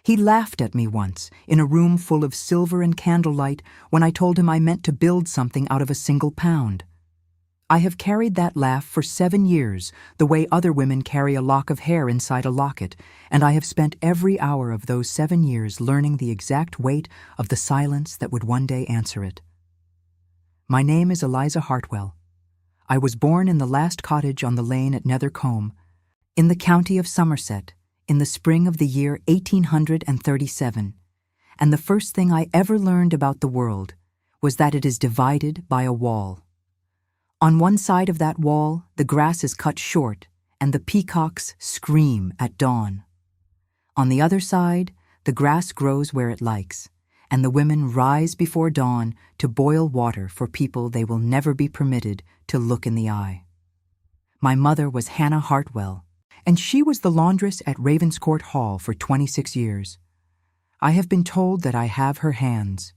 He laughed at me once, in a room full of silver and candlelight, when I told him I meant to build something out of a single pound. I have carried that laugh for 7 years, the way other women carry a lock of hair inside a locket, and I have spent every hour of those 7 years learning the exact weight of the silence that would one day answer it. My name is Eliza Hartwell. I was born in the last cottage on the lane at Nethercombe, in the county of Somerset, in the spring of the year 1837, and the first thing I ever learned about the world was that it is divided by a wall. On one side of that wall, the grass is cut short, and the peacocks scream at dawn. On the other side, the grass grows where it likes, and the women rise before dawn to boil water for people they will never be permitted to look in the eye. My mother was Hannah Hartwell, and she was the laundress at Ravenscourt Hall for 26 years. I have been told that I have her hands.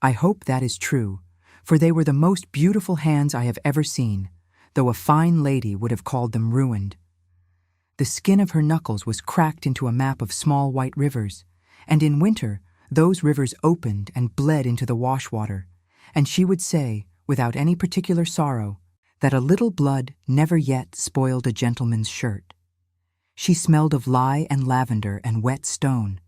I hope that is true, for they were the most beautiful hands I have ever seen, though a fine lady would have called them ruined. The skin of her knuckles was cracked into a map of small white rivers, and in winter those rivers opened and bled into the wash-water, and she would say, without any particular sorrow, that a little blood never yet spoiled a gentleman's shirt. She smelled of lye and lavender and wet stone.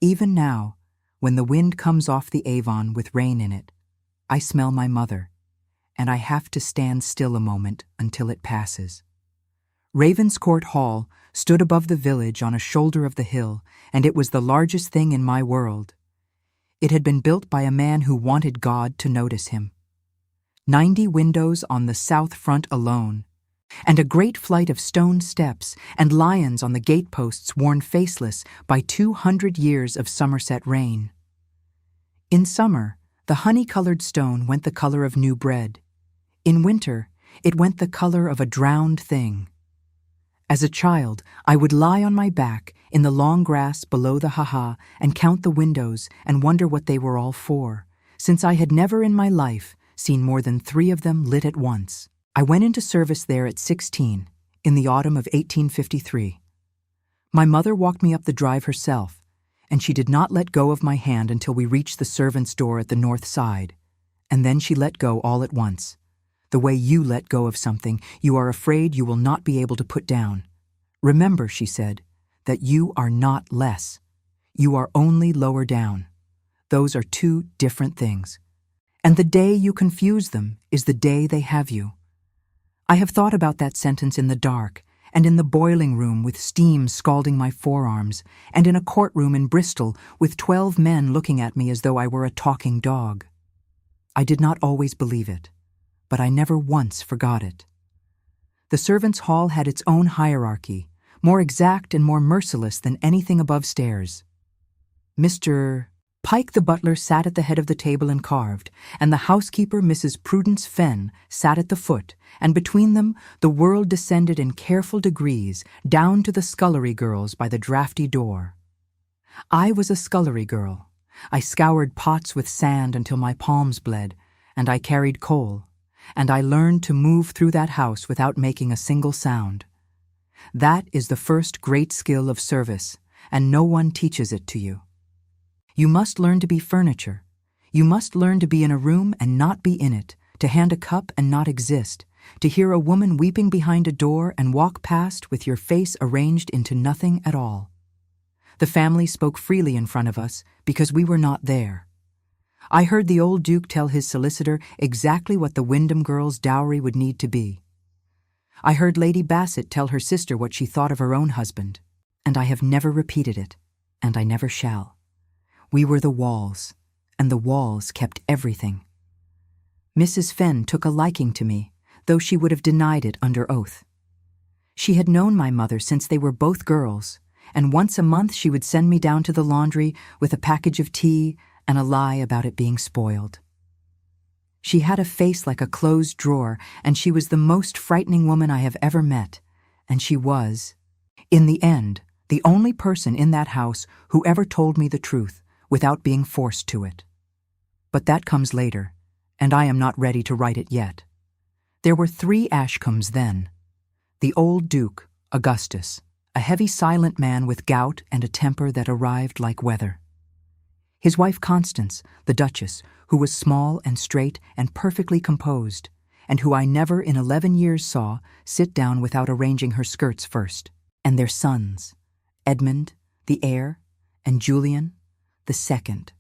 Even now, when the wind comes off the Avon with rain in it, I smell my mother, and I have to stand still a moment until it passes. Ravenscourt Hall stood above the village on a shoulder of the hill, and it was the largest thing in my world. It had been built by a man who wanted God to notice him. 90 windows on the south front alone, and a great flight of stone steps and lions on the gateposts worn faceless by 200 years of Somerset rain. In summer, the honey-colored stone went the color of new bread. In winter, it went the color of a drowned thing. As a child, I would lie on my back in the long grass below the ha-ha and count the windows and wonder what they were all for, since I had never in my life seen more than 3 of them lit at once. I went into service there at 16, in the autumn of 1853. My mother walked me up the drive herself, and she did not let go of my hand until we reached the servants' door at the north side, and then she let go all at once. The way you let go of something you are afraid you will not be able to put down. Remember, she said, that you are not less. You are only lower down. Those are 2 different things. And the day you confuse them is the day they have you. I have thought about that sentence in the dark, and in the boiling room with steam scalding my forearms, and in a courtroom in Bristol with 12 men looking at me as though I were a talking dog. I did not always believe it, but I never once forgot it. The servants' hall had its own hierarchy, more exact and more merciless than anything above stairs. Mr. Pike the butler sat at the head of the table and carved, and the housekeeper, Mrs. Prudence Fenn, sat at the foot, and between them the world descended in careful degrees down to the scullery girls by the draughty door. I was a scullery girl. I scoured pots with sand until my palms bled, and I carried coal, and I learned to move through that house without making a single sound. That is the first great skill of service, and no one teaches it to you. You must learn to be furniture. You must learn to be in a room and not be in it, to hand a cup and not exist, to hear a woman weeping behind a door and walk past with your face arranged into nothing at all. The family spoke freely in front of us because we were not there. I heard the old Duke tell his solicitor exactly what the Wyndham girl's dowry would need to be. I heard Lady Bassett tell her sister what she thought of her own husband, and I have never repeated it, and I never shall. We were the walls, and the walls kept everything. Mrs. Fenn took a liking to me, though she would have denied it under oath. She had known my mother since they were both girls, and once a month she would send me down to the laundry with a package of tea and a lie about it being spoiled. She had a face like a closed drawer, and she was the most frightening woman I have ever met, and she was, in the end, the only person in that house who ever told me the truth without being forced to it. But that comes later, and I am not ready to write it yet. There were 3 Ashcombs then. The old Duke, Augustus, a heavy, silent man with gout and a temper that arrived like weather. His wife Constance, the Duchess, who was small and straight and perfectly composed, and who I never in 11 years saw sit down without arranging her skirts first, and their sons, Edmund, the heir, and Julian, the second.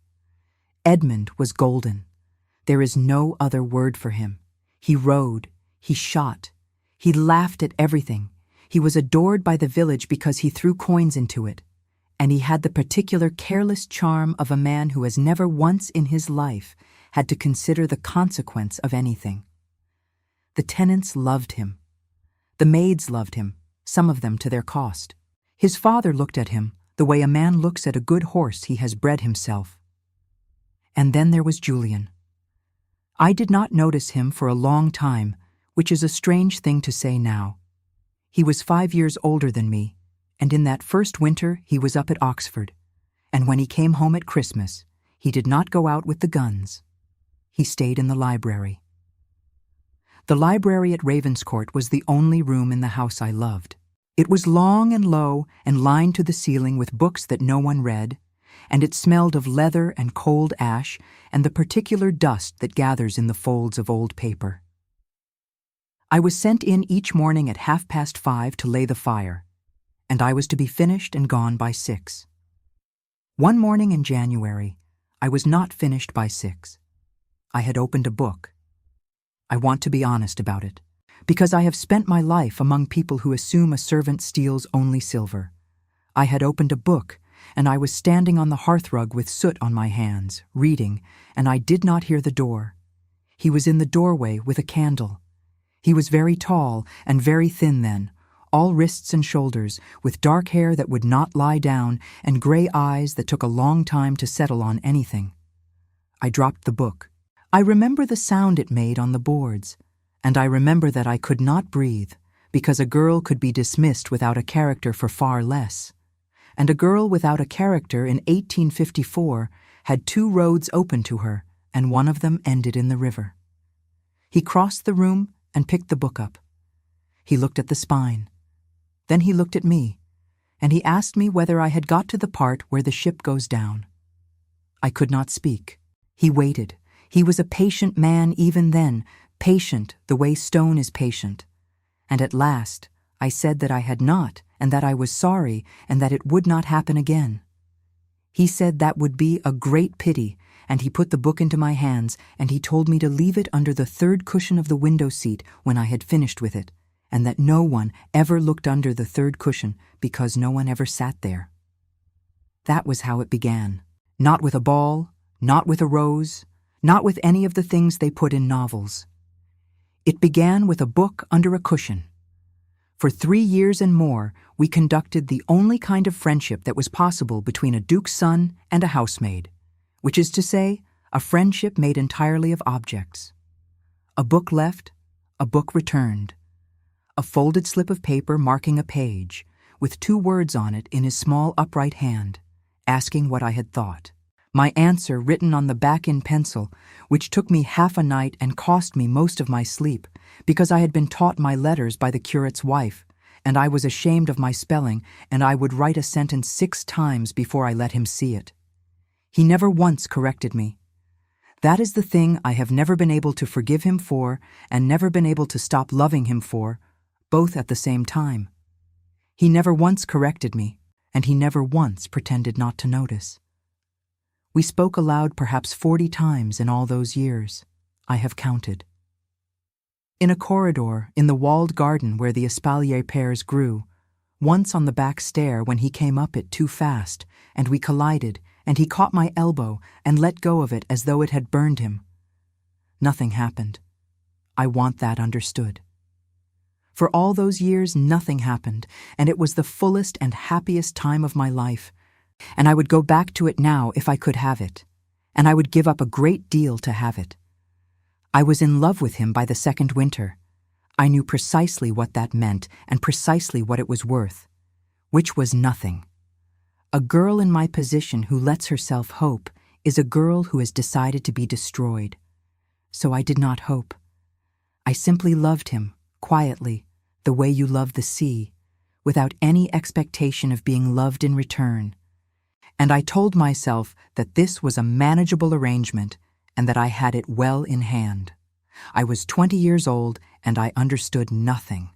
Edmund was golden. There is no other word for him. He rode, he shot, he laughed at everything. He was adored by the village because he threw coins into it, and he had the particular careless charm of a man who has never once in his life had to consider the consequence of anything. The tenants loved him. The maids loved him, some of them to their cost. His father looked at him the way a man looks at a good horse he has bred himself. And then there was Julian. I did not notice him for a long time, which is a strange thing to say now. He was 5 years older than me, and in that first winter he was up at Oxford, and when he came home at Christmas, he did not go out with the guns. He stayed in the library. The library at Ravenscourt was the only room in the house I loved. It was long and low and lined to the ceiling with books that no one read, and it smelled of leather and cold ash and the particular dust that gathers in the folds of old paper. I was sent in each morning at 5:30 to lay the fire, and I was to be finished and gone by 6. One morning in January, I was not finished by 6. I had opened a book. I want to be honest about it, because I have spent my life among people who assume a servant steals only silver. I had opened a book, and I was standing on the hearthrug with soot on my hands, reading, and I did not hear the door. He was in the doorway with a candle. He was very tall and very thin then, all wrists and shoulders, with dark hair that would not lie down and gray eyes that took a long time to settle on anything. I dropped the book. I remember the sound it made on the boards, and I remember that I could not breathe, because a girl could be dismissed without a character for far less. And a girl without a character in 1854 had 2 roads open to her, and one of them ended in the river. He crossed the room and picked the book up. He looked at the spine. Then he looked at me, and he asked me whether I had got to the part where the ship goes down. I could not speak. He waited. He was a patient man even then, patient the way stone is patient. And at last I said that I had not, and that I was sorry, and that it would not happen again. He said that would be a great pity, and he put the book into my hands, and he told me to leave it under the 3rd cushion of the window seat when I had finished with it, and that no one ever looked under the 3rd cushion because no one ever sat there. That was how it began. Not with a ball, not with a rose, not with any of the things they put in novels. It began with a book under a cushion. For 3 years and more, we conducted the only kind of friendship that was possible between a duke's son and a housemaid, which is to say, a friendship made entirely of objects. A book left, a book returned. A folded slip of paper marking a page, with 2 words on it in his small upright hand, asking what I had thought. My answer written on the back in pencil, which took me half a night and cost me most of my sleep, because I had been taught my letters by the curate's wife, and I was ashamed of my spelling, and I would write a sentence 6 times before I let him see it. He never once corrected me. That is the thing I have never been able to forgive him for, and never been able to stop loving him for, both at the same time. He never once corrected me, and he never once pretended not to notice. We spoke aloud perhaps 40 times in all those years. I have counted. In a corridor, in the walled garden where the espalier pears grew, once on the back stair when he came up it too fast, and we collided, and he caught my elbow and let go of it as though it had burned him. Nothing happened. I want that understood. For all those years, nothing happened, and it was the fullest and happiest time of my life, and I would go back to it now if I could have it, and I would give up a great deal to have it. I was in love with him by the 2nd winter. I knew precisely what that meant and precisely what it was worth, which was nothing. A girl in my position who lets herself hope is a girl who has decided to be destroyed. So I did not hope. I simply loved him, quietly, the way you love the sea, without any expectation of being loved in return. And I told myself that this was a manageable arrangement and that I had it well in hand. I was 20 years old and I understood nothing.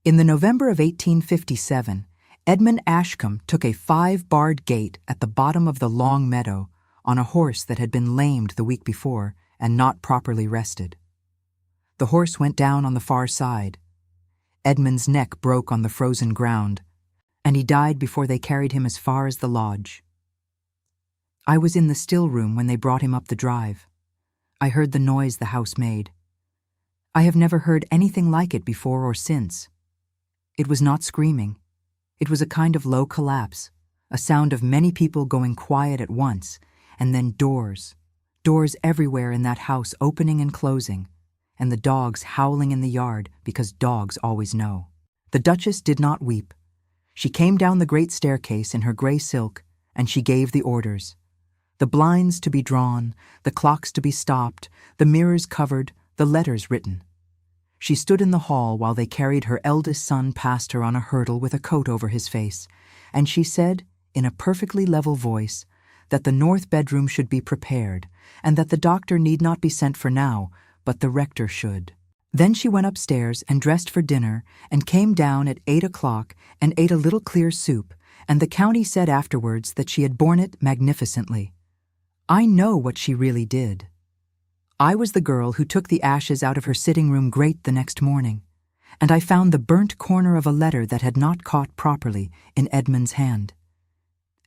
In the November of 1857, Edmund Ashcombe took a 5-barred gate at the bottom of the long meadow on a horse that had been lamed the week before and not properly rested. The horse went down on the far side. Edmund's neck broke on the frozen ground, and he died before they carried him as far as the lodge. I was in the still room when they brought him up the drive. I heard the noise the house made. I have never heard anything like it before or since. It was not screaming. It was a kind of low collapse, a sound of many people going quiet at once, and then doors everywhere in that house opening and closing, and the dogs howling in the yard because dogs always know. The Duchess did not weep. She came down the great staircase in her gray silk, and she gave the orders. The blinds to be drawn, the clocks to be stopped, the mirrors covered, the letters written. She stood in the hall while they carried her eldest son past her on a hurdle with a coat over his face, and she said, in a perfectly level voice, that the north bedroom should be prepared, and that the doctor need not be sent for now, but the rector should. Then she went upstairs and dressed for dinner, and came down at 8 o'clock and ate a little clear soup, and the county said afterwards that she had borne it magnificently. I know what she really did. I was the girl who took the ashes out of her sitting-room grate the next morning, and I found the burnt corner of a letter that had not caught properly in Edmund's hand.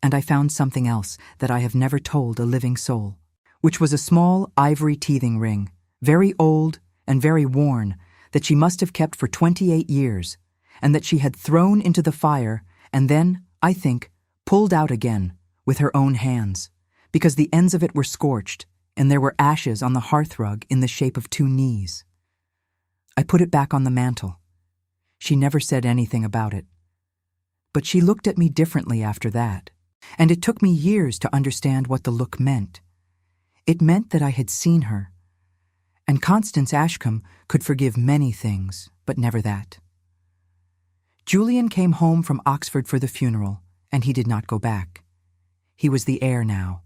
And I found something else that I have never told a living soul, which was a small ivory teething ring, very old and very worn, that she must have kept for 28 years, and that she had thrown into the fire and then, I think, pulled out again with her own hands, because the ends of it were scorched, and there were ashes on the hearthrug in the shape of 2 knees. I put it back on the mantel. She never said anything about it. But she looked at me differently after that, and it took me years to understand what the look meant. It meant that I had seen her, and Constance Ashcombe could forgive many things, but never that. Julian came home from Oxford for the funeral, and he did not go back. He was the heir now.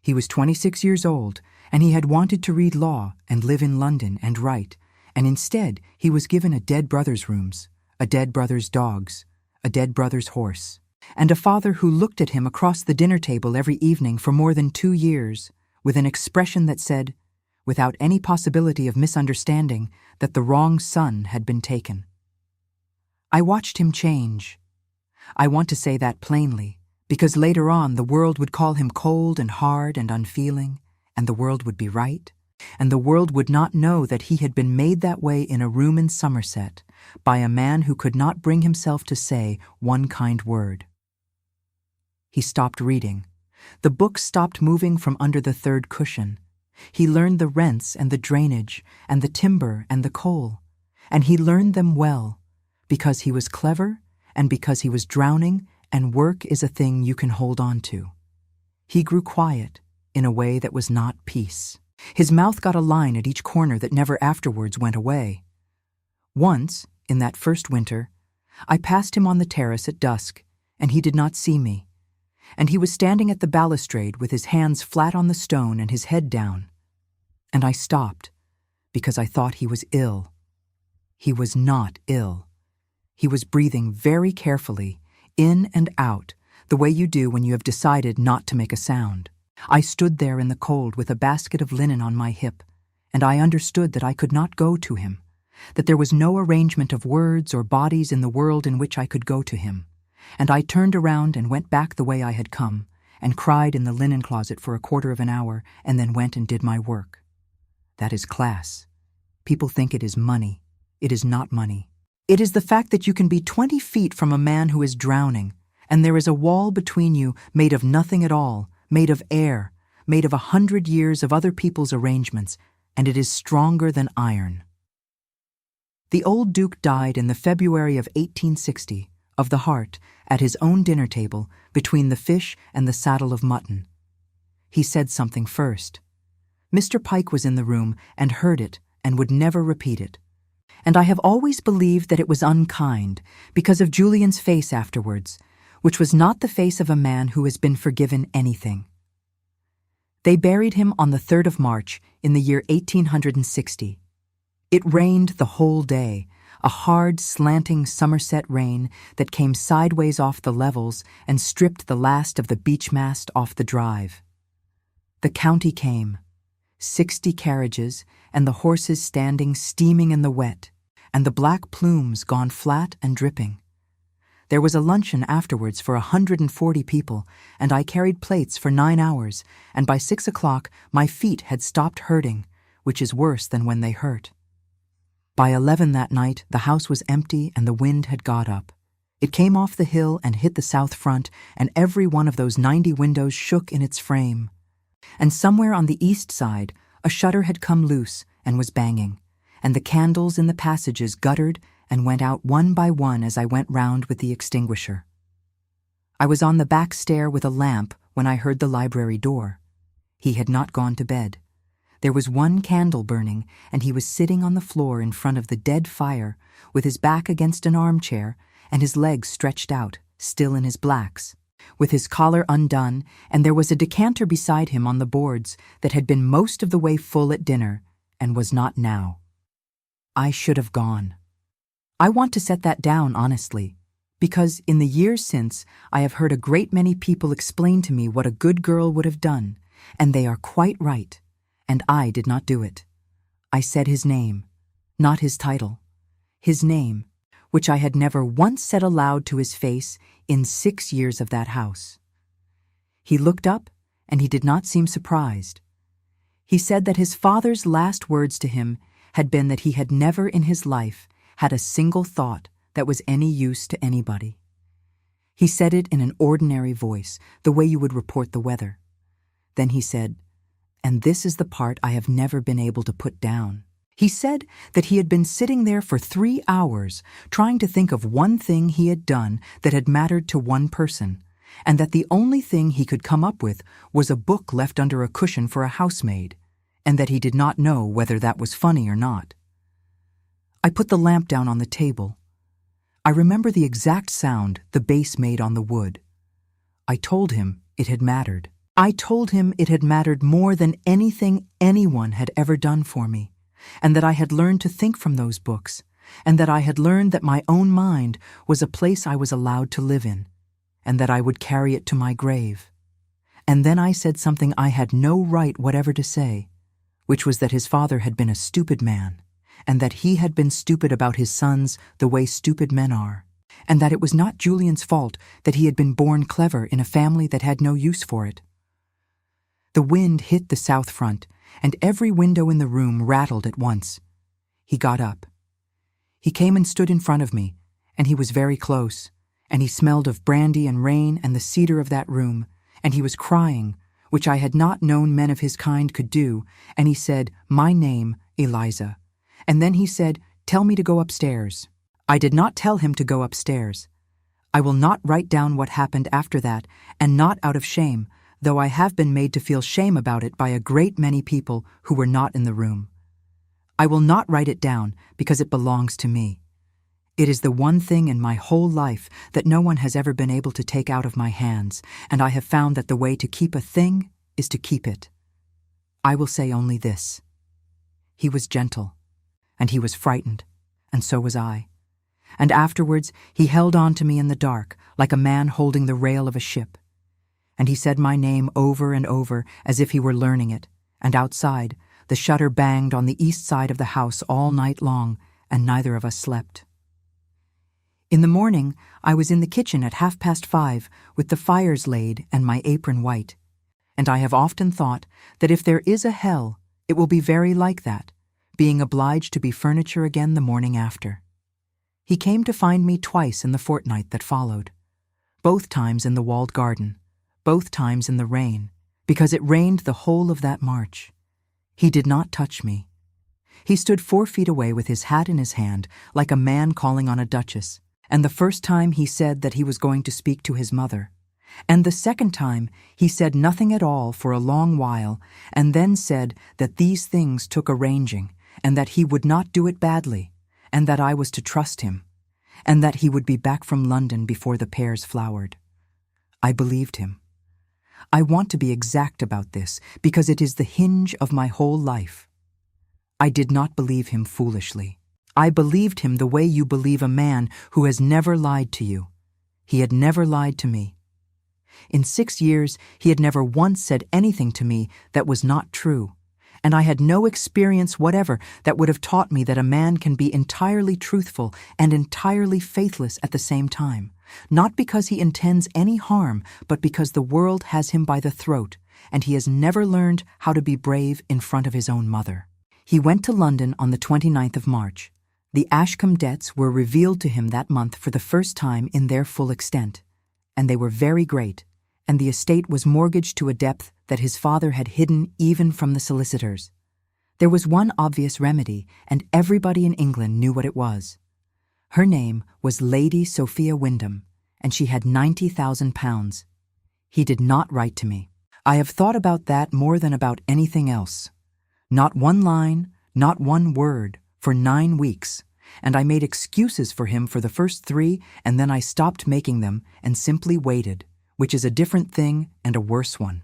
He was 26 years old, and he had wanted to read law and live in London and write, and instead he was given a dead brother's rooms, a dead brother's dogs, a dead brother's horse, and a father who looked at him across the dinner table every evening for more than 2 years, with an expression that said, without any possibility of misunderstanding, that the wrong son had been taken. I watched him change. I want to say that plainly, because later on the world would call him cold and hard and unfeeling, and the world would be right, and the world would not know that he had been made that way in a room in Somerset by a man who could not bring himself to say one kind word. He stopped reading. The book stopped moving from under the 3rd cushion. He learned the rents and the drainage and the timber and the coal, and he learned them well, because he was clever and because he was drowning, and work is a thing you can hold on to. He grew quiet in a way that was not peace. His mouth got a line at each corner that never afterwards went away. Once, in that first winter, I passed him on the terrace at dusk, and he did not see me, and he was standing at the balustrade with his hands flat on the stone and his head down. And I stopped, because I thought he was ill. He was not ill. He was breathing very carefully, in and out, the way you do when you have decided not to make a sound. I stood there in the cold with a basket of linen on my hip, and I understood that I could not go to him, that there was no arrangement of words or bodies in the world in which I could go to him, and I turned around and went back the way I had come, and cried in the linen closet for a quarter of an hour, and then went and did my work. That is class. People think it is money. It is not money. It is the fact that you can be 20 feet from a man who is drowning, and there is a wall between you made of nothing at all, made of air, made of 100 years of other people's arrangements, and it is stronger than iron. The old Duke died in the February of 1860, of the heart, at his own dinner table, between the fish and the saddle of mutton. He said something first. Mr. Pike was in the room and heard it and would never repeat it. and I have always believed that it was unkind because of Julian's face afterwards, which was not the face of a man who has been forgiven anything. They buried him on the 3rd of March in the year 1860. It rained the whole day, a hard, slanting Somerset rain that came sideways off the levels and stripped the last of the beech mast off the drive. The county came, 60 carriages, and the horses standing steaming in the wet, and the black plumes gone flat and dripping. There was a luncheon afterwards for 140 people, and I carried plates for 9 hours, and by 6 o'clock my feet had stopped hurting, which is worse than when they hurt. By 11 that night the house was empty and the wind had got up. It came off the hill and hit the south front, and every one of those 90 windows shook in its frame. And somewhere on the east side a shutter had come loose and was banging, and the candles in the passages guttered and went out one by one as I went round with the extinguisher. I was on the back stair with a lamp when I heard the library door. He had not gone to bed. There was one candle burning, and he was sitting on the floor in front of the dead fire, with his back against an armchair and his legs stretched out, still in his blacks, with his collar undone, and there was a decanter beside him on the boards that had been most of the way full at dinner, and was not now. I should have gone. I want to set that down honestly, because in the years since I have heard a great many people explain to me what a good girl would have done, and they are quite right, and I did not do it. I said his name, not his title. His name, which I had never once said aloud to his face in 6 years of that house. He looked up, and he did not seem surprised. He said that his father's last words to him had been that he had never in his life had a single thought that was any use to anybody. He said it in an ordinary voice, the way you would report the weather. Then he said, and this is the part I have never been able to put down. He said that he had been sitting there for 3 hours trying to think of one thing he had done that had mattered to one person, and that the only thing he could come up with was a book left under a cushion for a housemaid, and that he did not know whether that was funny or not. I put the lamp down on the table. I remember the exact sound the bass made on the wood. I told him it had mattered. I told him it had mattered more than anything anyone had ever done for me, and that I had learned to think from those books, and that I had learned that my own mind was a place I was allowed to live in, and that I would carry it to my grave. And then I said something I had no right whatever to say, which was that his father had been a stupid man, and that he had been stupid about his sons the way stupid men are, and that it was not Julian's fault that he had been born clever in a family that had no use for it. The wind hit the south front, and every window in the room rattled at once. He got up. He came and stood in front of me, and he was very close, and he smelled of brandy and rain and the cedar of that room, and he was crying, which I had not known men of his kind could do, and he said, "My name, Eliza." And then he said, "Tell me to go upstairs." I did not tell him to go upstairs. I will not write down what happened after that, and not out of shame, though I have been made to feel shame about it by a great many people who were not in the room. I will not write it down because it belongs to me. It is the one thing in my whole life that no one has ever been able to take out of my hands, and I have found that the way to keep a thing is to keep it. I will say only this. He was gentle, and he was frightened, and so was I. And afterwards he held on to me in the dark, like a man holding the rail of a ship. And he said my name over and over as if he were learning it, and outside, the shutter banged on the east side of the house all night long, and neither of us slept. In the morning, I was in the kitchen at 5:30 with the fires laid and my apron white, and I have often thought that if there is a hell, it will be very like that, being obliged to be furniture again the morning after. He came to find me twice in the fortnight that followed, both times in the walled garden, both times in the rain, because it rained the whole of that March. He did not touch me. He stood 4 feet away with his hat in his hand, like a man calling on a duchess, and the first time he said that he was going to speak to his mother, and the second time he said nothing at all for a long while, and then said that these things took arranging, and that he would not do it badly, and that I was to trust him, and that he would be back from London before the pears flowered. I believed him. I want to be exact about this because it is the hinge of my whole life. I did not believe him foolishly. I believed him the way you believe a man who has never lied to you. He had never lied to me. In 6 years, he had never once said anything to me that was not true, and I had no experience whatever that would have taught me that a man can be entirely truthful and entirely faithless at the same time, not because he intends any harm, but because the world has him by the throat, and he has never learned how to be brave in front of his own mother. He went to London on the 29th of March. The Ashcombe debts were revealed to him that month for the first time in their full extent, and they were very great, and the estate was mortgaged to a depth that his father had hidden even from the solicitors. There was one obvious remedy, and everybody in England knew what it was. Her name was Lady Sophia Wyndham, and she had £90,000. He did not write to me. I have thought about that more than about anything else. Not one line, not one word, for 9 weeks, and I made excuses for him for the first 3, and then I stopped making them and simply waited, which is a different thing and a worse one.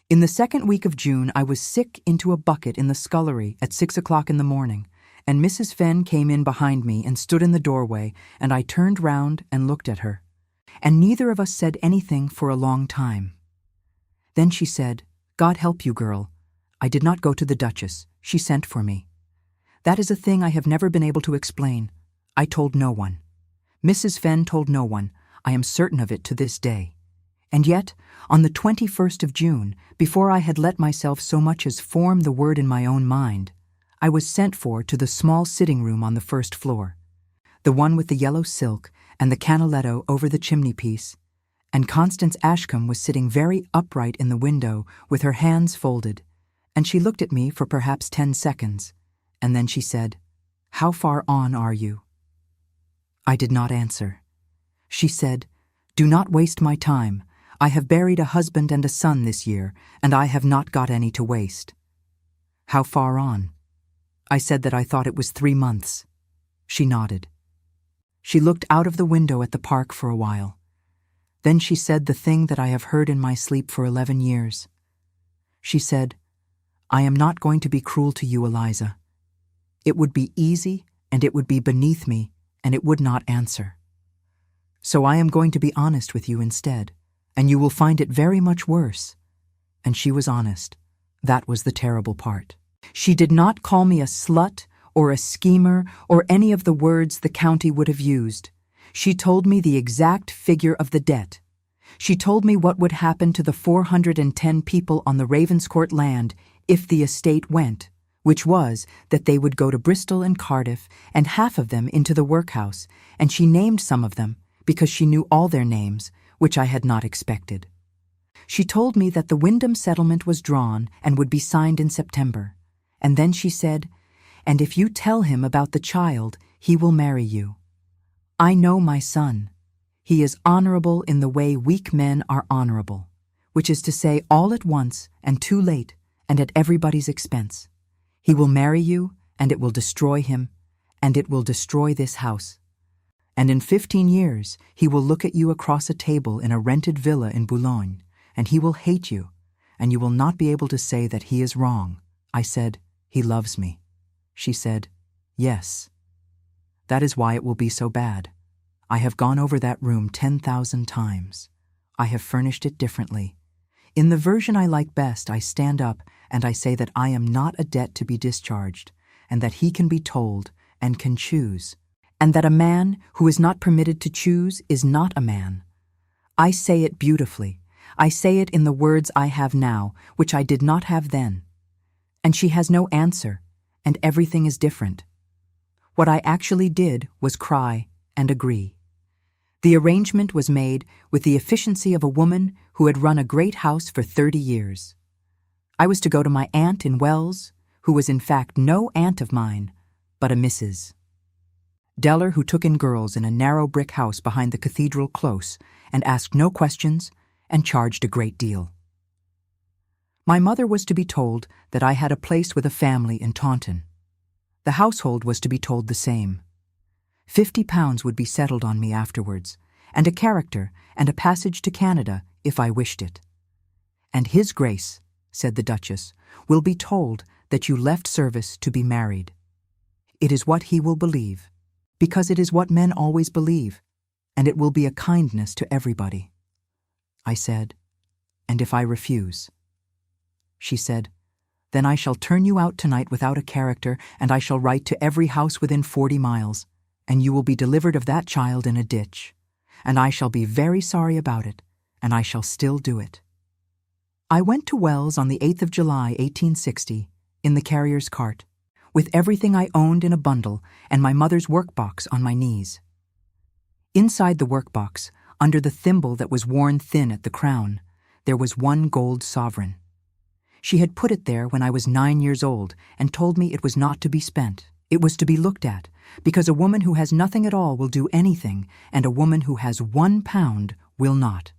In the 2nd week of June, I was sick into a bucket in the scullery at 6 o'clock in the morning, and Mrs. Fenn came in behind me and stood in the doorway, and I turned round and looked at her, and neither of us said anything for a long time. Then she said, "God help you, girl. I did not go to the Duchess. She sent for me." That is a thing I have never been able to explain. I told no one. Mrs. Fenn told no one. I am certain of it to this day. And yet, on the 21st of June, before I had let myself so much as form the word in my own mind, I was sent for to the small sitting room on the 1st floor, the one with the yellow silk and the canaletto over the chimney-piece, and Constance Ashcombe was sitting very upright in the window with her hands folded, and she looked at me for perhaps 10 seconds, and then she said, "How far on are you?" I did not answer. She said, "Do not waste my time. I have buried a husband and a son this year, and I have not got any to waste." "How far on?" I said that I thought it was 3 months. She nodded. She looked out of the window at the park for a while. Then she said the thing that I have heard in my sleep for 11 years. She said, "I am not going to be cruel to you, Eliza. It would be easy, and it would be beneath me, and it would not answer. So I am going to be honest with you instead, and you will find it very much worse." And she was honest. That was the terrible part. She did not call me a slut or a schemer or any of the words the county would have used. She told me the exact figure of the debt. She told me what would happen to the 410 people on the Ravenscourt land if the estate went, which was that they would go to Bristol and Cardiff, and half of them into the workhouse, and she named some of them because she knew all their names, which I had not expected. She told me that the Wyndham settlement was drawn and would be signed in September, and then she said, "And if you tell him about the child, he will marry you. I know my son. He is honorable in the way weak men are honorable, which is to say all at once and too late and at everybody's expense. He will marry you, and it will destroy him, and it will destroy this house. And in 15 years, he will look at you across a table in a rented villa in Boulogne, and he will hate you, and you will not be able to say that he is wrong." I said, "He loves me." She said, "Yes. That is why it will be so bad. I have gone over that room 10,000 times. I have furnished it differently. In the version I like best, I stand up and I say that I am not a debt to be discharged, and that he can be told and can choose, and that a man who is not permitted to choose is not a man. I say it beautifully. I say it in the words I have now, which I did not have then. And she has no answer, and everything is different. What I actually did was cry and agree. The arrangement was made with the efficiency of a woman who had run a great house for 30 years. I was to go to my aunt in Wells, who was in fact no aunt of mine, but a Mrs. Deller, who took in girls in a narrow brick house behind the cathedral close and asked no questions and charged a great deal. My mother was to be told that I had a place with a family in Taunton. The household was to be told the same. £50 would be settled on me afterwards, and a character and a passage to Canada if I wished it. And His Grace, said the Duchess, will be told that you left service to be married. It is what he will believe, because it is what men always believe, and it will be a kindness to everybody. I said, and if I refuse? She said, then I shall turn you out tonight without a character, and I shall write to every house within 40 miles, and you will be delivered of that child in a ditch, and I shall be very sorry about it, and I shall still do it. I went to Wells on the 8th of July, 1860, in the carrier's cart, with everything I owned in a bundle and my mother's workbox on my knees. Inside the workbox, under the thimble that was worn thin at the crown, there was 1 gold sovereign. She had put it there when I was 9 years old and told me it was not to be spent. It was to be looked at, because a woman who has nothing at all will do anything, and a woman who has £1 will not.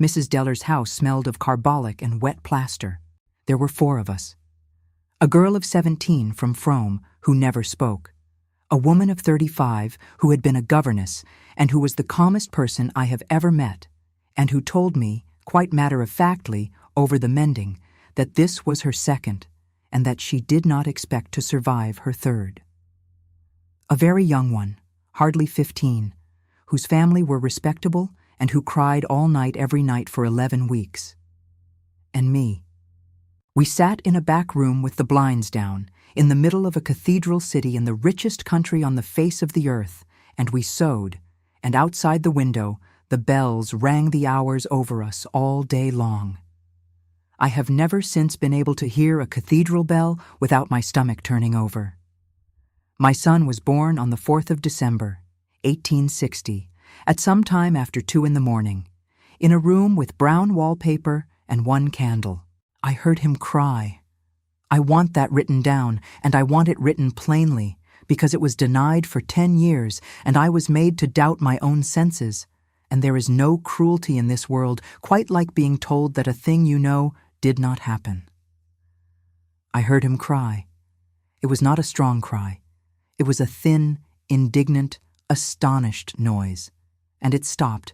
Mrs. Deller's house smelled of carbolic and wet plaster. There were 4 of us. A girl of 17 from Frome who never spoke. A woman of 35 who had been a governess and who was the calmest person I have ever met, and who told me, quite matter-of-factly, over the mending, that this was her 2nd, and that she did not expect to survive her 3rd. A very young one, hardly 15, whose family were respectable and who cried all night every night for 11 weeks. And me. We sat in a back room with the blinds down, in the middle of a cathedral city in the richest country on the face of the earth, and we sewed, and outside the window the bells rang the hours over us all day long. I have never since been able to hear a cathedral bell without my stomach turning over. My son was born on the 4th of December, 1860, at some time after 2 in the morning, in a room with brown wallpaper and 1 candle. I heard him cry. I want that written down, and I want it written plainly, because it was denied for 10 years, and I was made to doubt my own senses, and there is no cruelty in this world quite like being told that a thing you know did not happen. I heard him cry. It was not a strong cry. It was a thin, indignant, astonished noise, and it stopped,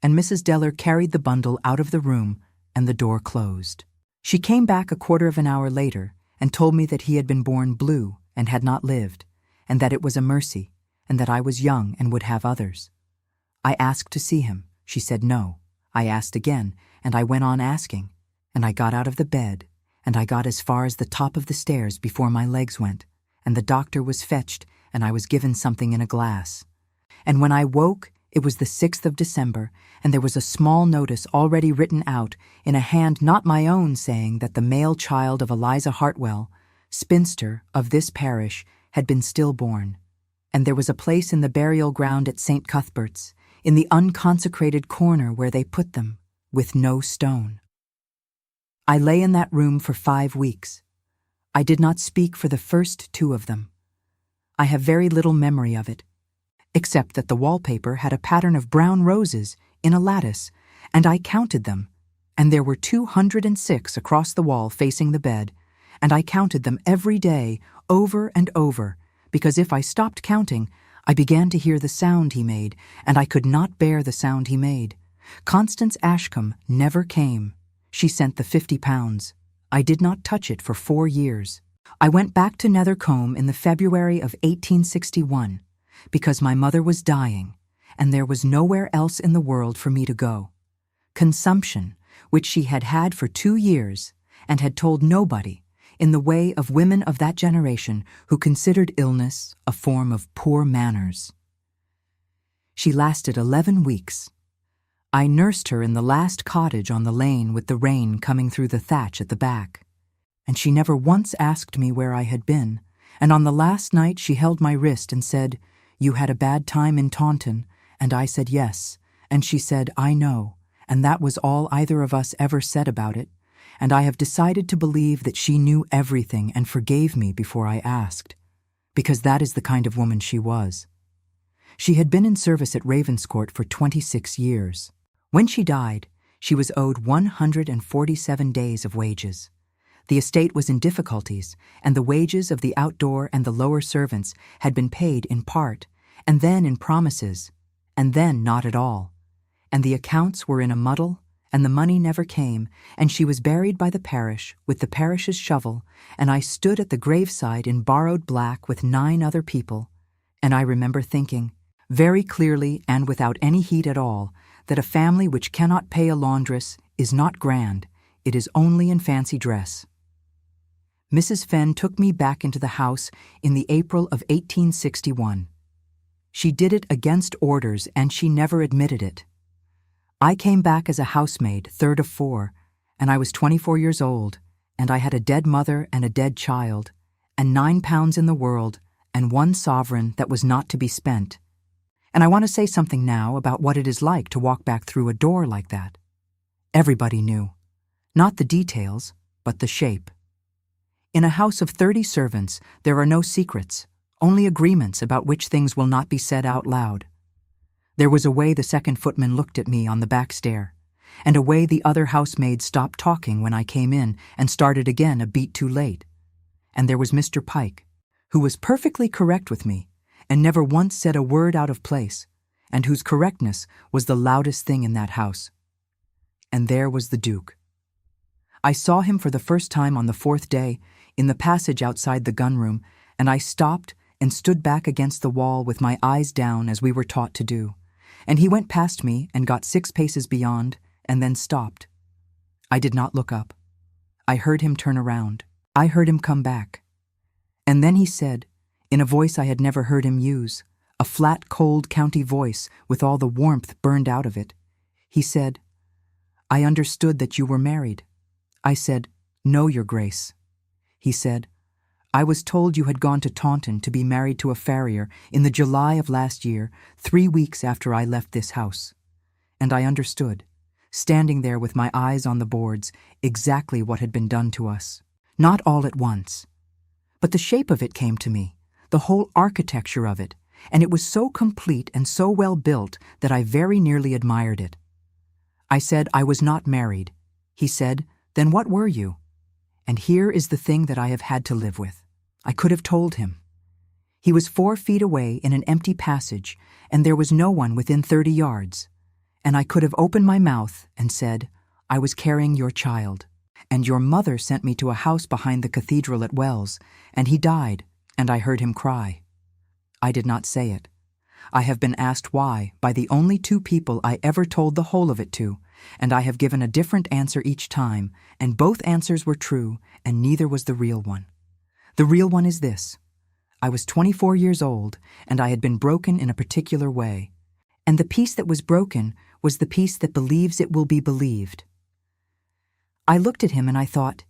and Mrs. Deller carried the bundle out of the room, and the door closed. She came back a quarter of an hour later and told me that he had been born blue and had not lived, and that it was a mercy, and that I was young and would have others. I asked to see him. She said no. I asked again, and I went on asking, and I got out of the bed, and I got as far as the top of the stairs before my legs went, and the doctor was fetched, and I was given something in a glass. And when I woke, it was the 6th of December, and there was a small notice already written out in a hand not my own, saying that the male child of Eliza Hartwell, spinster, of this parish, had been stillborn, and there was a place in the burial ground at St. Cuthbert's, in the unconsecrated corner where they put them, with no stone. I lay in that room for 5 weeks. I did not speak for the first 2 of them. I have very little memory of it, except that the wallpaper had a pattern of brown roses in a lattice, and I counted them, and there were 206 across the wall facing the bed, and I counted them every day, over and over, because if I stopped counting, I began to hear the sound he made, and I could not bear the sound he made. Constance Ashcombe never came. She sent the £50. I did not touch it for 4 years. I went back to Nethercombe in the February of 1861, because my mother was dying, and there was nowhere else in the world for me to go. Consumption, which she had had for 2 years, and had told nobody, in the way of women of that generation who considered illness a form of poor manners. She lasted 11 weeks. I nursed her in the last cottage on the lane with the rain coming through the thatch at the back, and she never once asked me where I had been, and on the last night she held my wrist and said, "You had a bad time in Taunton," and I said yes, and she said, "I know," and that was all either of us ever said about it, and I have decided to believe that she knew everything and forgave me before I asked, because that is the kind of woman she was. She had been in service at Ravenscourt for 26 years. When she died, she was owed 147 days of wages. The estate was in difficulties, and the wages of the outdoor and the lower servants had been paid in part, and then in promises, and then not at all. And the accounts were in a muddle, and the money never came, and she was buried by the parish with the parish's shovel, and I stood at the graveside in borrowed black with 9 other people, and I remember thinking, very clearly and without any heat at all, that a family which cannot pay a laundress is not grand, it is only in fancy dress. Mrs. Fenn took me back into the house in the April of 1861. She did it against orders, and she never admitted it. I came back as a housemaid, 3rd of 4, and I was 24 years old, and I had a dead mother and a dead child, and £9 in the world, and 1 sovereign that was not to be spent. And I want to say something now about what it is like to walk back through a door like that. Everybody knew. Not the details, but the shape. In a house of 30 servants, there are no secrets, only agreements about which things will not be said out loud. There was a way the second footman looked at me on the back stair, and a way the other housemaids stopped talking when I came in and started again a beat too late. And there was Mr. Pike, who was perfectly correct with me, and never once said a word out of place, and whose correctness was the loudest thing in that house. And there was the Duke. I saw him for the first time on the 4th day, in the passage outside the gun-room, and I stopped and stood back against the wall with my eyes down as we were taught to do. And he went past me and got 6 paces beyond, and then stopped. I did not look up. I heard him turn around. I heard him come back. And then he said, in a voice I had never heard him use, a flat, cold county voice with all the warmth burned out of it, he said, "I understood that you were married." I said, "No, Your Grace." He said, "I was told you had gone to Taunton to be married to a farrier in the July of last year, 3 weeks after I left this house." And I understood, standing there with my eyes on the boards, exactly what had been done to us. Not all at once. But the shape of it came to me, the whole architecture of it, and it was so complete and so well built that I very nearly admired it. I said I was not married. He said, "Then what were you?" And here is the thing that I have had to live with. I could have told him. He was 4 feet away in an empty passage, and there was no one within 30 yards. And I could have opened my mouth and said, "I was carrying your child, and your mother sent me to a house behind the cathedral at Wells, and he died, and I heard him cry." I did not say it. I have been asked why by the only 2 people I ever told the whole of it to, and I have given a different answer each time, and both answers were true, and neither was the real one. The real one is this. I was 24 years old, and I had been broken in a particular way. And the piece that was broken was the piece that believes it will be believed. I looked at him and I thought,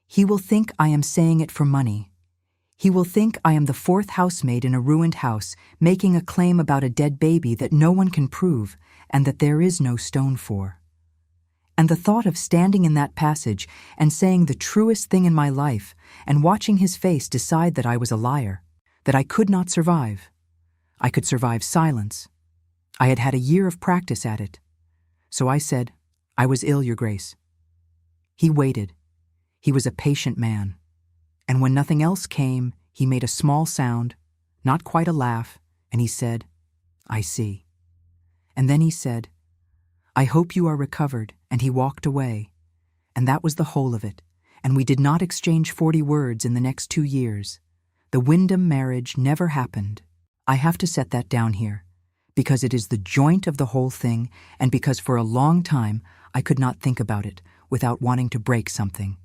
he will think I am saying it for money. He will think I am the 4th housemaid in a ruined house, making a claim about a dead baby that no one can prove, and that there is no stone for. And the thought of standing in that passage and saying the truest thing in my life and watching his face decide that I was a liar, that I could not survive. I could survive silence. I had had a year of practice at it. So I said, "I was ill, Your Grace." He waited. He was a patient man. And when nothing else came, he made a small sound, not quite a laugh, and he said, "I see." And then he said, "I hope you are recovered," and he walked away. And that was the whole of it, and we did not exchange 40 words in the next 2 years. The Wyndham marriage never happened. I have to set that down here, because it is the joint of the whole thing, and because for a long time I could not think about it without wanting to break something.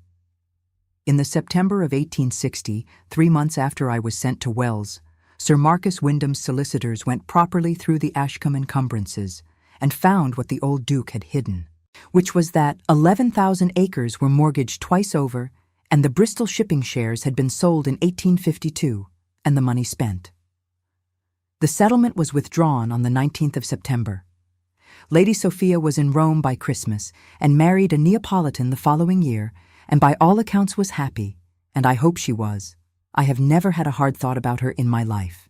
In the September of 1860, 3 months after I was sent to Wells, Sir Marcus Wyndham's solicitors went properly through the Ashcombe encumbrances and found what the old Duke had hidden, which was that 11,000 acres were mortgaged twice over, and the Bristol shipping shares had been sold in 1852, and the money spent. The settlement was withdrawn on the 19th of September. Lady Sophia was in Rome by Christmas and married a Neapolitan the following year, and by all accounts was happy, and I hope she was. I have never had a hard thought about her in my life.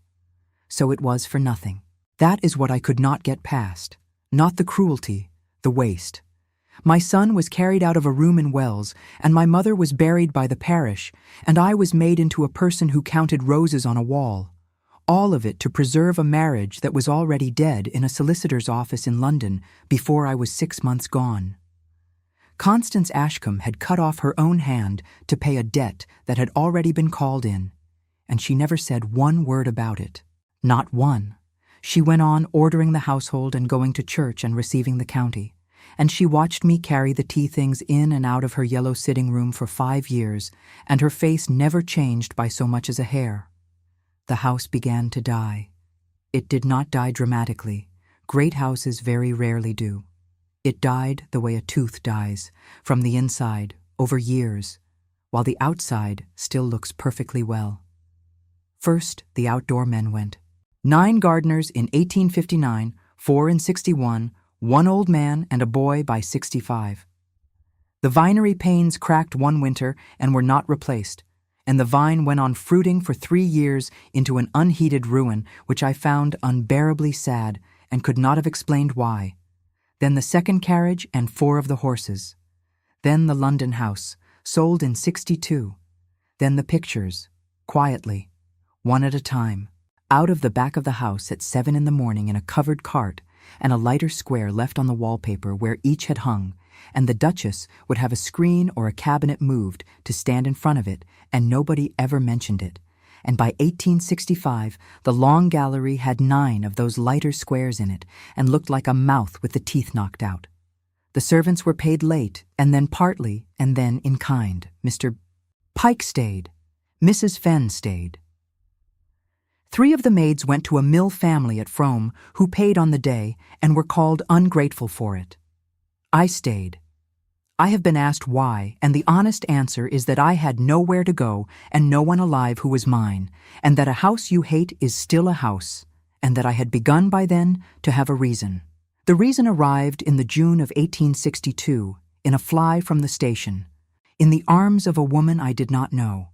So it was for nothing. That is what I could not get past. Not the cruelty, the waste. My son was carried out of a room in Wells, and my mother was buried by the parish, and I was made into a person who counted roses on a wall. All of it to preserve a marriage that was already dead in a solicitor's office in London before I was 6 months gone. Constance Ashcombe had cut off her own hand to pay a debt that had already been called in, and she never said one word about it. Not one. She went on ordering the household and going to church and receiving the county, and she watched me carry the tea things in and out of her yellow sitting room for 5 years, and her face never changed by so much as a hair. The house began to die. It did not die dramatically. Great houses very rarely do. It died the way a tooth dies, from the inside, over years, while the outside still looks perfectly well. First, the outdoor men went. 9 gardeners in 1859, 4 in 61, 1 old man and a boy by 65. The vinery panes cracked one winter and were not replaced, and the vine went on fruiting for 3 years into an unheeded ruin, which I found unbearably sad and could not have explained why. Then the second carriage and 4 of the horses. Then the London house, sold in 62. Then the pictures, quietly, one at a time, out of the back of the house at 7 in the morning in a covered cart, and a lighter square left on the wallpaper where each had hung, and the Duchess would have a screen or a cabinet moved to stand in front of it, and nobody ever mentioned it. And by 1865, the long gallery had 9 of those lighter squares in it, and looked like a mouth with the teeth knocked out. The servants were paid late, and then partly, and then in kind. Mr. Pike stayed. Mrs. Fenn stayed. 3 of the maids went to a mill family at Frome, who paid on the day, and were called ungrateful for it. I stayed. I have been asked why, and the honest answer is that I had nowhere to go and no one alive who was mine, and that a house you hate is still a house, and that I had begun by then to have a reason. The reason arrived in the June of 1862, in a fly from the station, in the arms of a woman I did not know.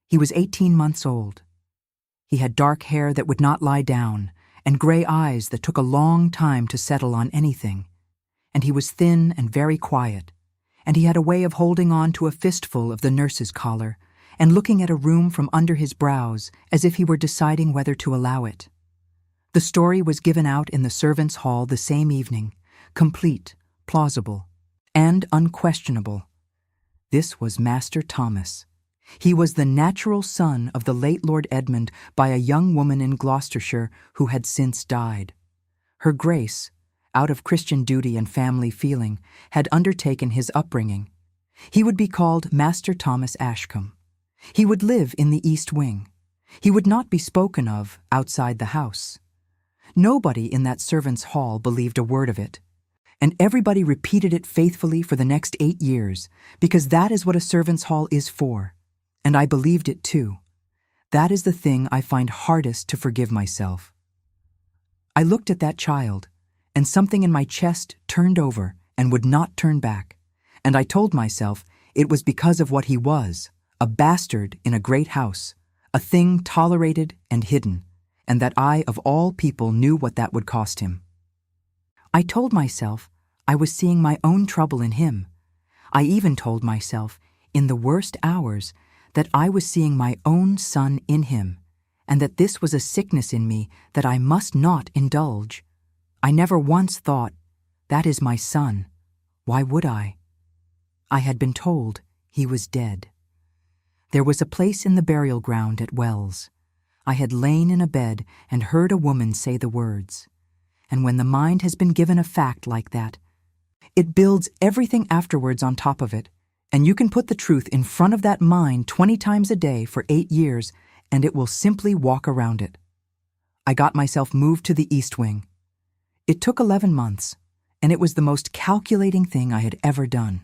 He was 18 months old. He had dark hair that would not lie down, and gray eyes that took a long time to settle on anything, and he was thin and very quiet, and he had a way of holding on to a fistful of the nurse's collar and looking at a room from under his brows as if he were deciding whether to allow it. The story was given out in the servants' hall the same evening, complete, plausible, and unquestionable. This was Master Thomas. He was the natural son of the late Lord Edmund by a young woman in Gloucestershire who had since died. Her Grace, out of Christian duty and family feeling, had undertaken his upbringing. He would be called Master Thomas Ashcombe. He would live in the East Wing. He would not be spoken of outside the house. Nobody in that servants' hall believed a word of it, and everybody repeated it faithfully for the next 8 years, because that is what a servants' hall is for, and I believed it too. That is the thing I find hardest to forgive myself. I looked at that child, and something in my chest turned over and would not turn back, and I told myself it was because of what he was, a bastard in a great house, a thing tolerated and hidden, and that I, of all people, knew what that would cost him. I told myself I was seeing my own trouble in him. I even told myself, in the worst hours, that I was seeing my own son in him, and that this was a sickness in me that I must not indulge. I never once thought, that is my son. Why would I? I had been told he was dead. There was a place in the burial ground at Wells. I had lain in a bed and heard a woman say the words. And when the mind has been given a fact like that, it builds everything afterwards on top of it, and you can put the truth in front of that mind 20 times a day for 8 years, and it will simply walk around it. I got myself moved to the East Wing. It took 11 months, and it was the most calculating thing I had ever done.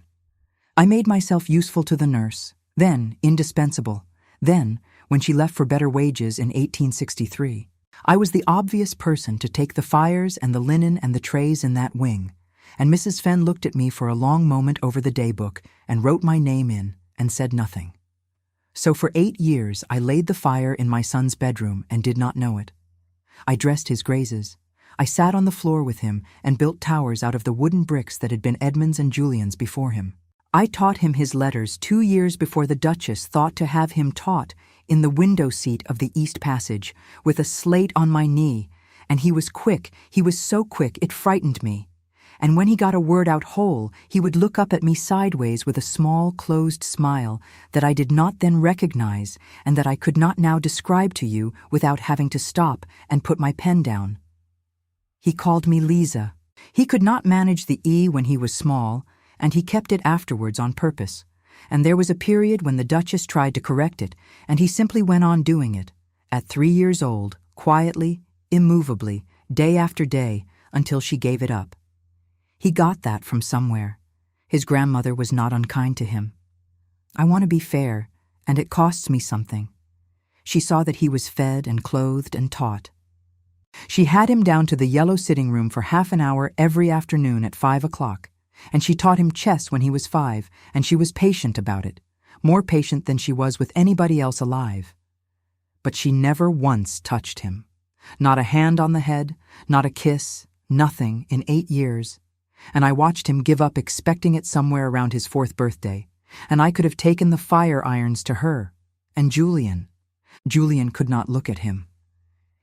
I made myself useful to the nurse, then indispensable. Then, when she left for better wages in 1863, I was the obvious person to take the fires and the linen and the trays in that wing, and Mrs. Fenn looked at me for a long moment over the daybook and wrote my name in and said nothing. So for 8 years I laid the fire in my son's bedroom and did not know it. I dressed his grazes. I sat on the floor with him and built towers out of the wooden bricks that had been Edmund's and Julian's before him. I taught him his letters 2 years before the Duchess thought to have him taught in the window seat of the East Passage, with a slate on my knee, and he was quick, he was so quick it frightened me. And when he got a word out whole, he would look up at me sideways with a small, closed smile that I did not then recognize and that I could not now describe to you without having to stop and put my pen down. He called me Lisa. He could not manage the E when he was small, and he kept it afterwards on purpose. And there was a period when the Duchess tried to correct it, and he simply went on doing it, at 3 years old, quietly, immovably, day after day, until she gave it up. He got that from somewhere. His grandmother was not unkind to him. I want to be fair, and it costs me something. She saw that he was fed and clothed and taught. She had him down to the yellow sitting room for half an hour every afternoon at 5 o'clock, and she taught him chess when he was 5, and she was patient about it, more patient than she was with anybody else alive. But she never once touched him. Not a hand on the head, not a kiss, nothing in 8 years. And I watched him give up expecting it somewhere around his 4th birthday, and I could have taken the fire irons to her. And Julian could not look at him.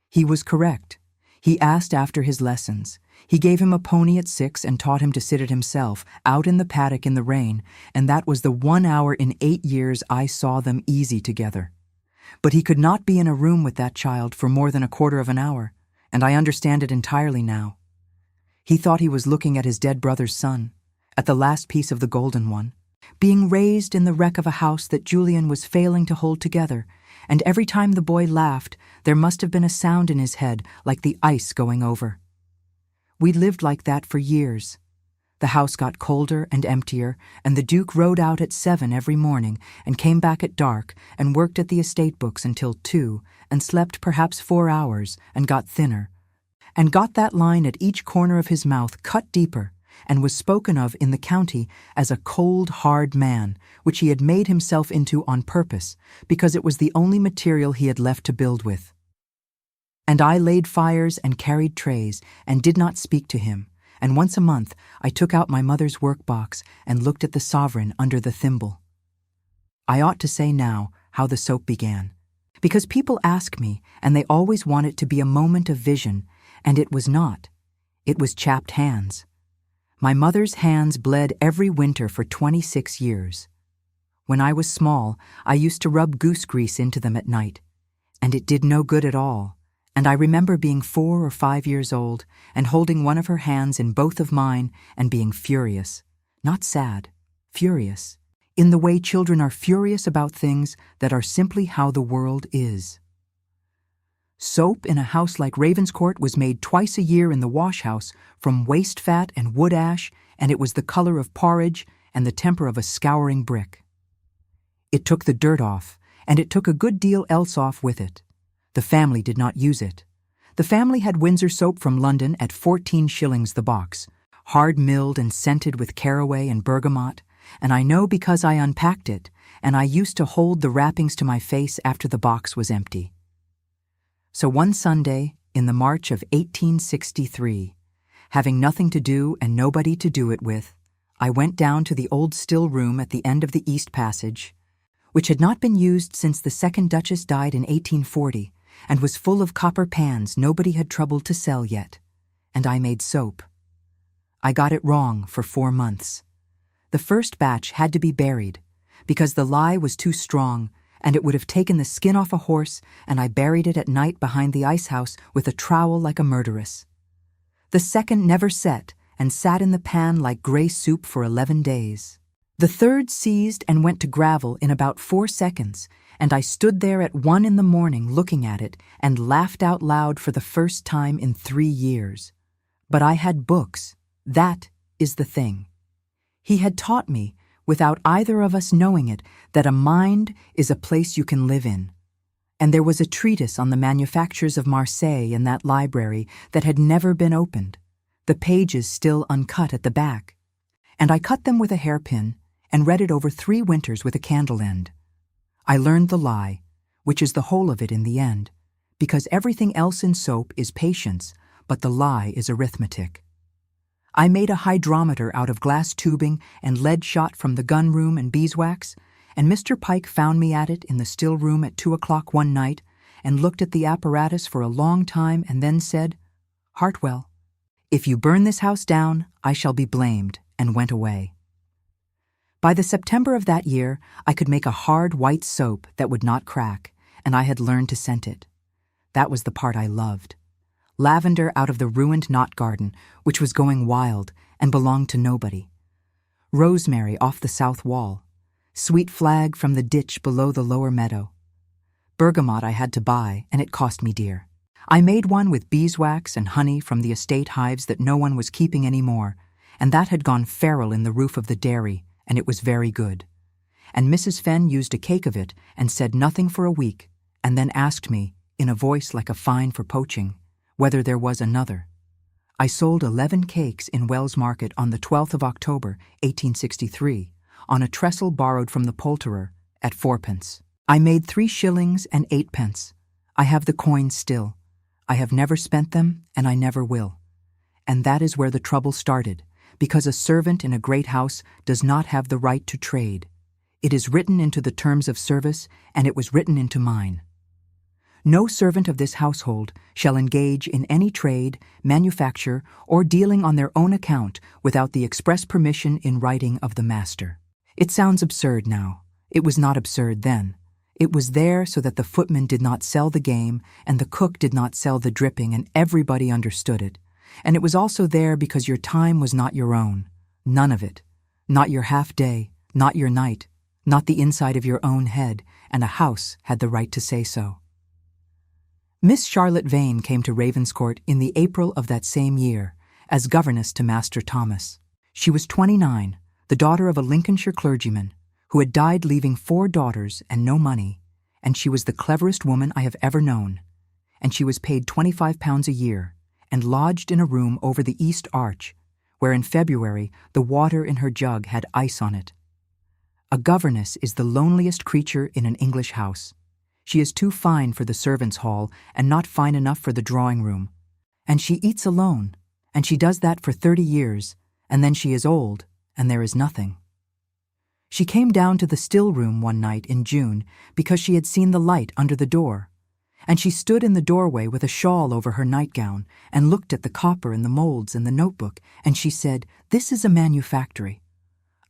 He was correct. He asked after his lessons. He gave him a pony at 6 and taught him to sit it himself, out in the paddock in the rain, and that was the 1 hour in 8 years I saw them easy together. But he could not be in a room with that child for more than a quarter of an hour, and I understand it entirely now. He thought he was looking at his dead brother's son, at the last piece of the golden one, being raised in the wreck of a house that Julian was failing to hold together, and every time the boy laughed, there must have been a sound in his head like the ice going over. We lived like that for years. The house got colder and emptier, and the Duke rode out at 7 every morning and came back at dark and worked at the estate books until 2 and slept perhaps 4 hours and got thinner, and got that line at each corner of his mouth cut deeper, and was spoken of in the county as a cold, hard man, which he had made himself into on purpose, because it was the only material he had left to build with. And I laid fires and carried trays, and did not speak to him, and once a month I took out my mother's work-box and looked at the sovereign under the thimble. I ought to say now how the soap began, because people ask me, and they always want it to be a moment of vision, and it was not. It was chapped hands. My mother's hands bled every winter for 26 years. When I was small, I used to rub goose grease into them at night, and it did no good at all, and I remember being 4 or 5 years old and holding one of her hands in both of mine and being furious, not sad, furious, in the way children are furious about things that are simply how the world is. Soap in a house like Ravenscourt was made twice a year in the wash-house from waste fat and wood ash, and it was the color of porridge and the temper of a scouring brick. It took the dirt off, and it took a good deal else off with it. The family did not use it. The family had Windsor soap from London at 14 shillings the box, hard-milled and scented with caraway and bergamot, and I know because I unpacked it, and I used to hold the wrappings to my face after the box was empty. So one Sunday, in the March of 1863, having nothing to do and nobody to do it with, I went down to the old still room at the end of the East Passage, which had not been used since the second Duchess died in 1840, and was full of copper pans nobody had troubled to sell yet, and I made soap. I got it wrong for 4 months. The first batch had to be buried, because the lye was too strong, and it would have taken the skin off a horse, and I buried it at night behind the ice house with a trowel like a murderess. The second never set, and sat in the pan like grey soup for 11 days. The third seized and went to gravel in about 4 seconds, and I stood there at 1 in the morning looking at it and laughed out loud for the first time in 3 years. But I had books. That is the thing. He had taught me, without either of us knowing it, that a mind is a place you can live in. And there was a treatise on the manufactures of Marseille in that library that had never been opened, the pages still uncut at the back. And I cut them with a hairpin and read it over 3 winters with a candle end. I learned the lie, which is the whole of it in the end, because everything else in soap is patience, but the lie is arithmetic. I made a hydrometer out of glass tubing and lead shot from the gun room and beeswax, and Mr. Pike found me at it in the still room at 2 o'clock one night and looked at the apparatus for a long time and then said, "Hartwell, if you burn this house down, I shall be blamed," and went away. By the September of that year, I could make a hard white soap that would not crack, and I had learned to scent it. That was the part I loved. Lavender out of the ruined knot garden, which was going wild and belonged to nobody. Rosemary off the south wall. Sweet flag from the ditch below the lower meadow. Bergamot I had to buy, and it cost me dear. I made one with beeswax and honey from the estate hives that no one was keeping any more, and that had gone feral in the roof of the dairy, and it was very good. And Mrs. Fenn used a cake of it and said nothing for a week, and then asked me, in a voice like a fine for poaching, whether there was another. I sold 11 cakes in Wells Market on the 12th of October, 1863, on a trestle borrowed from the poulterer, at 4d. I made 3 shillings and 8d. I have the coins still. I have never spent them, and I never will. And that is where the trouble started, because a servant in a great house does not have the right to trade. It is written into the terms of service, and it was written into mine. No servant of this household shall engage in any trade, manufacture, or dealing on their own account without the express permission in writing of the master. It sounds absurd now. It was not absurd then. It was there so that the footman did not sell the game, and the cook did not sell the dripping, and everybody understood it. And it was also there because your time was not your own. None of it. Not your half-day, not your night, not the inside of your own head, and a house had the right to say so. Miss Charlotte Vane came to Ravenscourt in the April of that same year, as governess to Master Thomas. She was 29, the daughter of a Lincolnshire clergyman, who had died leaving 4 daughters and no money, and she was the cleverest woman I have ever known, and she was paid £25 a year, and lodged in a room over the east arch, where in February the water in her jug had ice on it. A governess is the loneliest creature in an English house. She is too fine for the servants' hall and not fine enough for the drawing-room. And she eats alone, and she does that for 30 years, and then she is old, and there is nothing. She came down to the still room one night in June because she had seen the light under the door, and she stood in the doorway with a shawl over her nightgown and looked at the copper and the molds and the notebook, and she said, "This is a manufactory."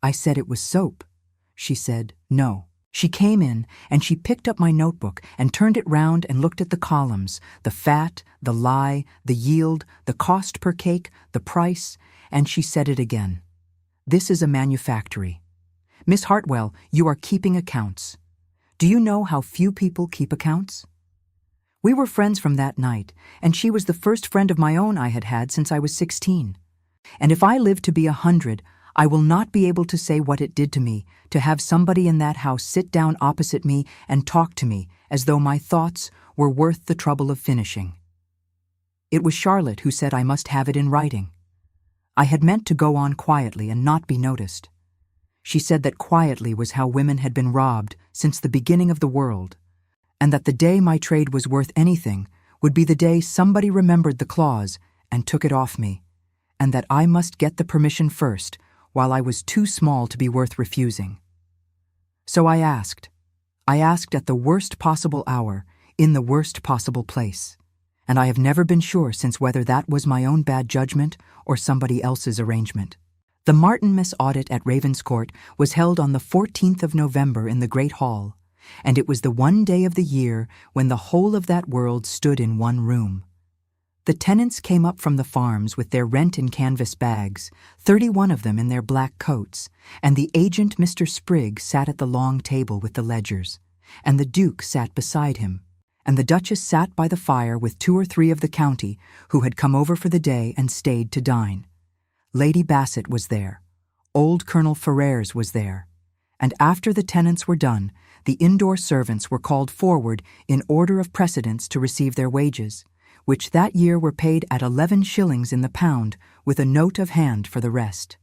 I said it was soap. She said, "No." She came in, and she picked up my notebook and turned it round and looked at the columns, the fat, the lye, the yield, the cost per cake, the price, and she said it again. "This is a manufactory. Miss Hartwell, you are keeping accounts. Do you know how few people keep accounts?" We were friends from that night, and she was the first friend of my own I had had since I was 16. And if I live to be 100, I will not be able to say what it did to me to have somebody in that house sit down opposite me and talk to me as though my thoughts were worth the trouble of finishing. It was Charlotte who said I must have it in writing. I had meant to go on quietly and not be noticed. She said that quietly was how women had been robbed since the beginning of the world, and that the day my trade was worth anything would be the day somebody remembered the clause and took it off me, and that I must get the permission first, while I was too small to be worth refusing. So I asked. I asked at the worst possible hour, in the worst possible place, and I have never been sure since whether that was my own bad judgment or somebody else's arrangement. The Martinmas audit at Ravenscourt was held on the 14th of November in the Great Hall, and it was the one day of the year when the whole of that world stood in one room. The tenants came up from the farms with their rent in canvas bags, 31 of them in their black coats, and the agent Mr. Sprigg sat at the long table with the ledgers, and the Duke sat beside him, and the Duchess sat by the fire with 2 or 3 of the county who had come over for the day and stayed to dine. Lady Bassett was there. Old Colonel Ferrers was there. And after the tenants were done, the indoor servants were called forward in order of precedence to receive their wages, which that year were paid at 11 shillings in the pound, with a note of hand for the rest.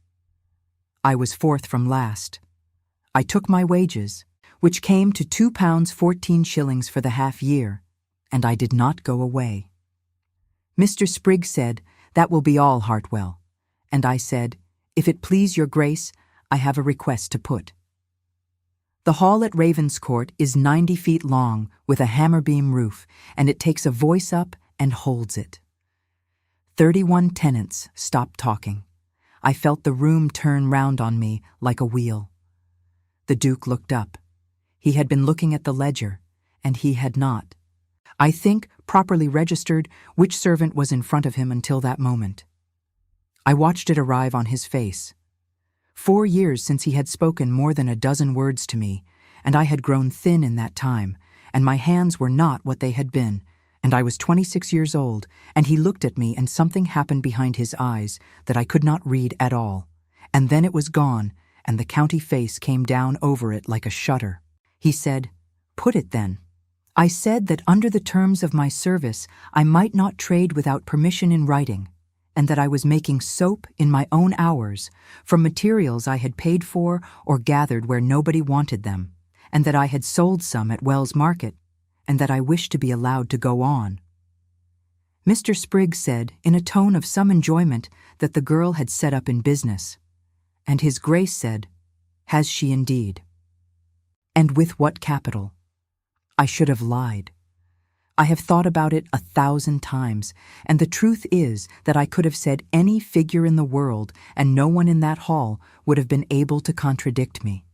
I was 4th from last. I took my wages, which came to £2 14 shillings for the half year, and I did not go away. Mr. Sprigg said, "That will be all, Hartwell." And I said, "If it please your grace, I have a request to put." The hall at Ravenscourt is 90 feet long with a hammer-beam roof, and it takes a voice up and holds it. 31 tenants stopped talking. I felt the room turn round on me like a wheel. The Duke looked up. He had been looking at the ledger, and he had not, I think, properly registered which servant was in front of him until that moment. I watched it arrive on his face. 4 years since he had spoken more than a dozen words to me, and I had grown thin in that time, and my hands were not what they had been, and I was 26 years old, and he looked at me and something happened behind his eyes that I could not read at all, and then it was gone, and the county face came down over it like a shutter. He said, "Put it then." I said that under the terms of my service I might not trade without permission in writing, and that I was making soap in my own hours from materials I had paid for or gathered where nobody wanted them, and that I had sold some at Wells Market, and that I wished to be allowed to go on. Mr. Sprigg said, in a tone of some enjoyment, that the girl had set up in business, and His Grace said, "Has she indeed? And with what capital?" I should have lied. I have thought about it 1,000 times, and the truth is that I could have said any figure in the world, and no one in that hall would have been able to contradict me.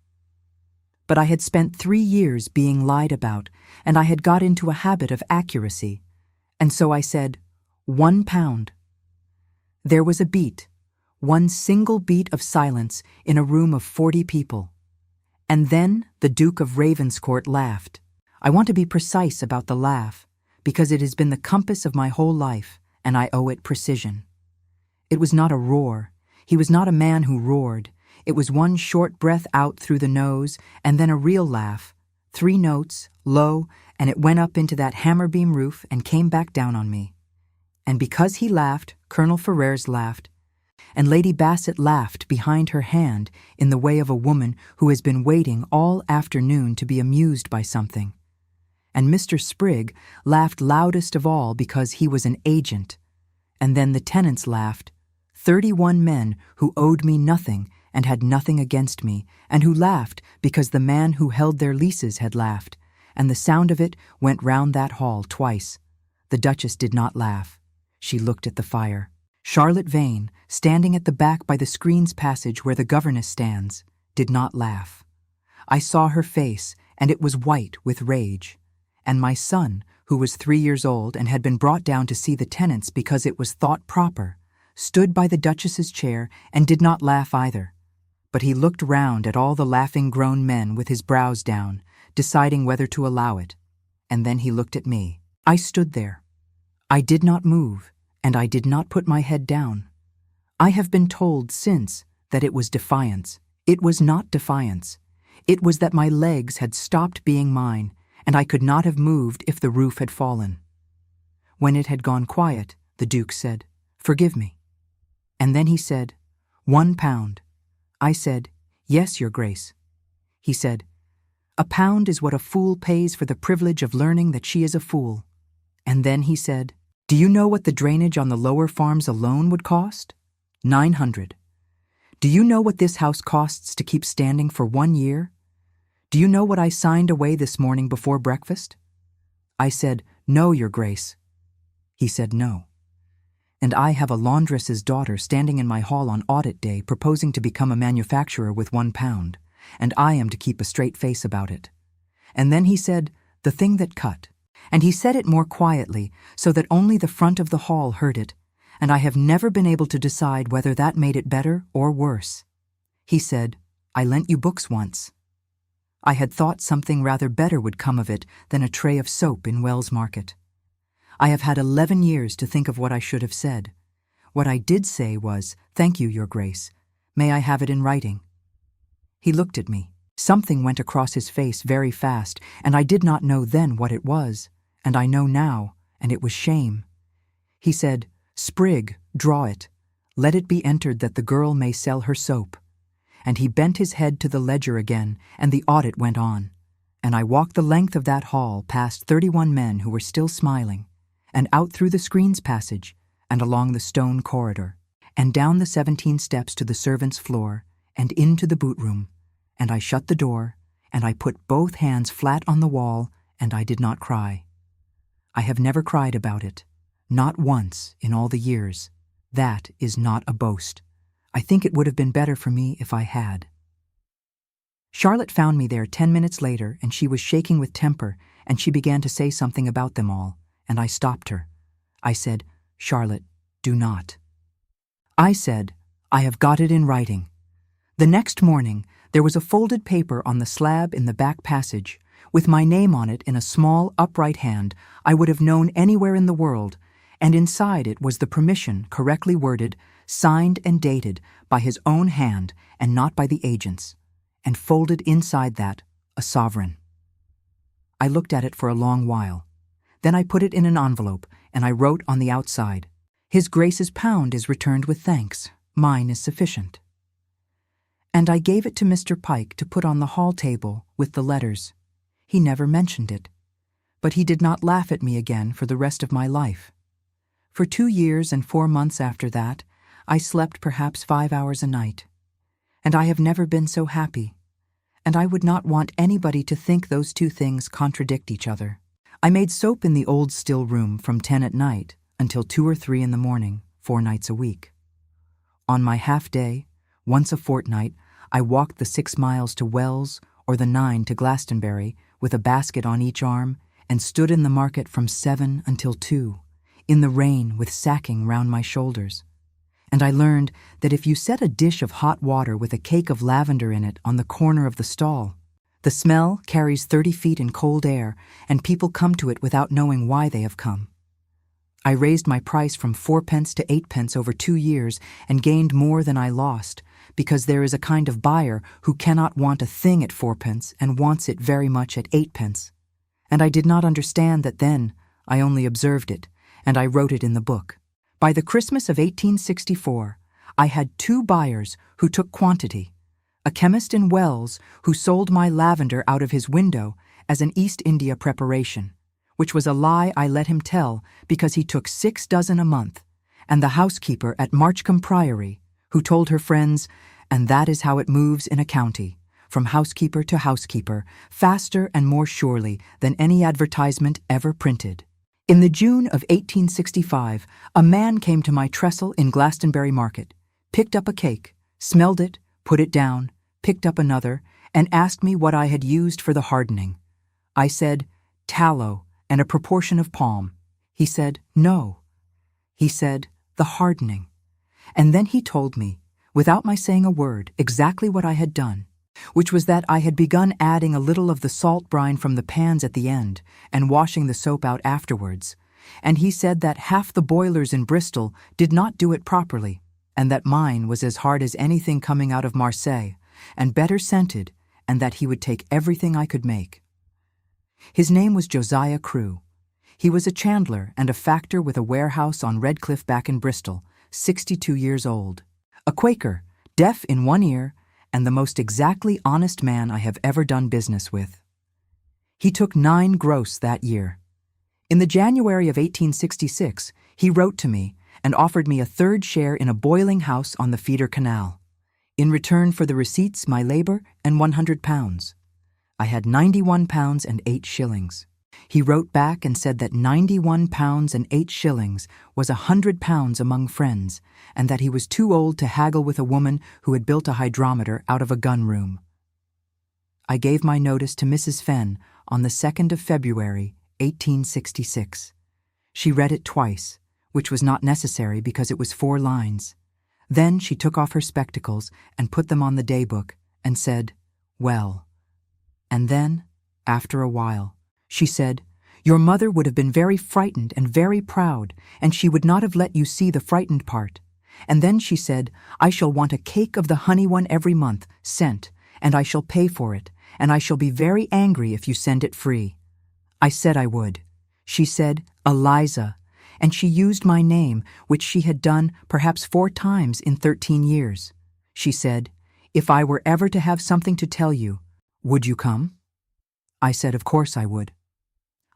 But I had spent 3 years being lied about, and I had got into a habit of accuracy, and so I said, £1. There was a beat, one single beat of silence in a room of 40 people. And then the Duke of Ravenscourt laughed. I want to be precise about the laugh, because it has been the compass of my whole life, and I owe it precision. It was not a roar. He was not a man who roared. It was one short breath out through the nose, and then a real laugh, 3 notes, low, and it went up into that hammer-beam roof and came back down on me. And because he laughed, Colonel Ferrers laughed, and Lady Bassett laughed behind her hand in the way of a woman who has been waiting all afternoon to be amused by something. And Mr. Sprigg laughed loudest of all because he was an agent. And then the tenants laughed, 31 men who owed me nothing and had nothing against me, and who laughed because the man who held their leases had laughed, and the sound of it went round that hall twice. The Duchess did not laugh. She looked at the fire. Charlotte Vane, standing at the back by the screen's passage where the governess stands, did not laugh. I saw her face, and it was white with rage. And my son, who was 3 years old and had been brought down to see the tenants because it was thought proper, stood by the Duchess's chair and did not laugh either. But he looked round at all the laughing grown men with his brows down, deciding whether to allow it. And then he looked at me. I stood there. I did not move, and I did not put my head down. I have been told since that it was defiance. It was not defiance. It was that my legs had stopped being mine, and I could not have moved if the roof had fallen. When it had gone quiet, the Duke said, "Forgive me." And then he said, £1. I said, "Yes, Your Grace." He said, £1 is what a fool pays for the privilege of learning that she is a fool. And then he said, "Do you know what the drainage on the lower farms alone would cost? 900. Do you know what this house costs to keep standing for 1 year? Do you know what I signed away this morning before breakfast?" I said, "No, Your Grace." He said, "No. And I have a laundress's daughter standing in my hall on audit day proposing to become a manufacturer with £1, and I am to keep a straight face about it." And then he said, "The thing that cut." And he said it more quietly, so that only the front of the hall heard it, and I have never been able to decide whether that made it better or worse. He said, "I lent you books once." I had thought something rather better would come of it than a tray of soap in Wells Market. I have had 11 years to think of what I should have said. What I did say was, "Thank you, Your Grace. May I have it in writing?" He looked at me. Something went across his face very fast, and I did not know then what it was, and I know now, and it was shame. He said, "Sprigg, draw it. Let it be entered that the girl may sell her soap." And he bent his head to the ledger again, and the audit went on. And I walked the length of that hall past 31 men who were still smiling, and out through the screens passage, and along the stone corridor, and down the 17 steps to the servants' floor, and into the boot room, and I shut the door, and I put both hands flat on the wall, and I did not cry. I have never cried about it, not once in all the years. That is not a boast. I think it would have been better for me if I had. Charlotte found me there 10 minutes later, and she was shaking with temper, and she began to say something about them all, and I stopped her. I said, "Charlotte, do not." I said, "I have got it in writing." The next morning, there was a folded paper on the slab in the back passage, with my name on it in a small, upright hand I would have known anywhere in the world, and inside it was the permission, correctly worded, signed and dated by his own hand and not by the agent's, and folded inside that, a sovereign. I looked at it for a long while. Then I put it in an envelope, and I wrote on the outside, "His Grace's pound is returned with thanks. Mine is sufficient." And I gave it to Mr. Pike to put on the hall table with the letters. He never mentioned it, but he did not laugh at me again for the rest of my life. For 2 years and 4 months after that, I slept perhaps 5 hours a night. And I have never been so happy. And I would not want anybody to think those two things contradict each other. I made soap in the old still room from 10 at night until 2 or 3 in the morning, 4 nights a week. On my half day, once a fortnight, I walked the 6 miles to Wells or the 9 to Glastonbury with a basket on each arm, and stood in the market from 7 until 2, in the rain with sacking round my shoulders. And I learned that if you set a dish of hot water with a cake of lavender in it on the corner of the stall, the smell carries 30 feet in cold air, and people come to it without knowing why they have come. I raised my price from 4 pence to 8 pence over 2 years and gained more than I lost, because there is a kind of buyer who cannot want a thing at 4 pence and wants it very much at 8 pence. And I did not understand that then. I only observed it, and I wrote it in the book. By the Christmas of 1864, I had 2 buyers who took quantity, a chemist in Wells who sold my lavender out of his window as an East India preparation, which was a lie I let him tell because he took 6 dozen a month, and the housekeeper at Marchcombe Priory, who told her friends, "And that is how it moves in a county, from housekeeper to housekeeper, faster and more surely than any advertisement ever printed." In the June of 1865, a man came to my trestle in Glastonbury Market, picked up a cake, smelled it, put it down, picked up another, and asked me what I had used for the hardening. I said, "Tallow and a proportion of palm." He said, "No." He said, "The hardening." And then he told me, without my saying a word, exactly what I had done, which was that I had begun adding a little of the salt brine from the pans at the end and washing the soap out afterwards. And he said that half the boilers in Bristol did not do it properly, and that mine was as hard as anything coming out of Marseille, and better scented, and that he would take everything I could make. His name was Josiah Crewe. He was a chandler and a factor with a warehouse on Redcliffe back in Bristol, 62 years old, a Quaker, deaf in one ear, and the most exactly honest man I have ever done business with. He took 9 gross that year. In the January of 1866, he wrote to me and offered me a 3rd share in a boiling house on the Feeder Canal, in return for the receipts, my labor, and £100. I had £91 and 8 shillings. He wrote back and said that £91 and 8 shillings was £100 among friends, and that he was too old to haggle with a woman who had built a hydrometer out of a gun room. I gave my notice to Mrs. Fenn on the 2nd of February, 1866. She read it twice, which was not necessary because it was 4 lines. Then she took off her spectacles and put them on the day-book and said, "Well." And then, after a while, she said, "Your mother would have been very frightened and very proud, and she would not have let you see the frightened part. And then she said, 'I shall want a cake of the honey one every month, sent, and I shall pay for it, and I shall be very angry if you send it free.' I said I would. She said, 'Eliza,' and she used my name, which she had done perhaps 4 times in 13 years. She said, 'If I were ever to have something to tell you, would you come?' I said of course I would.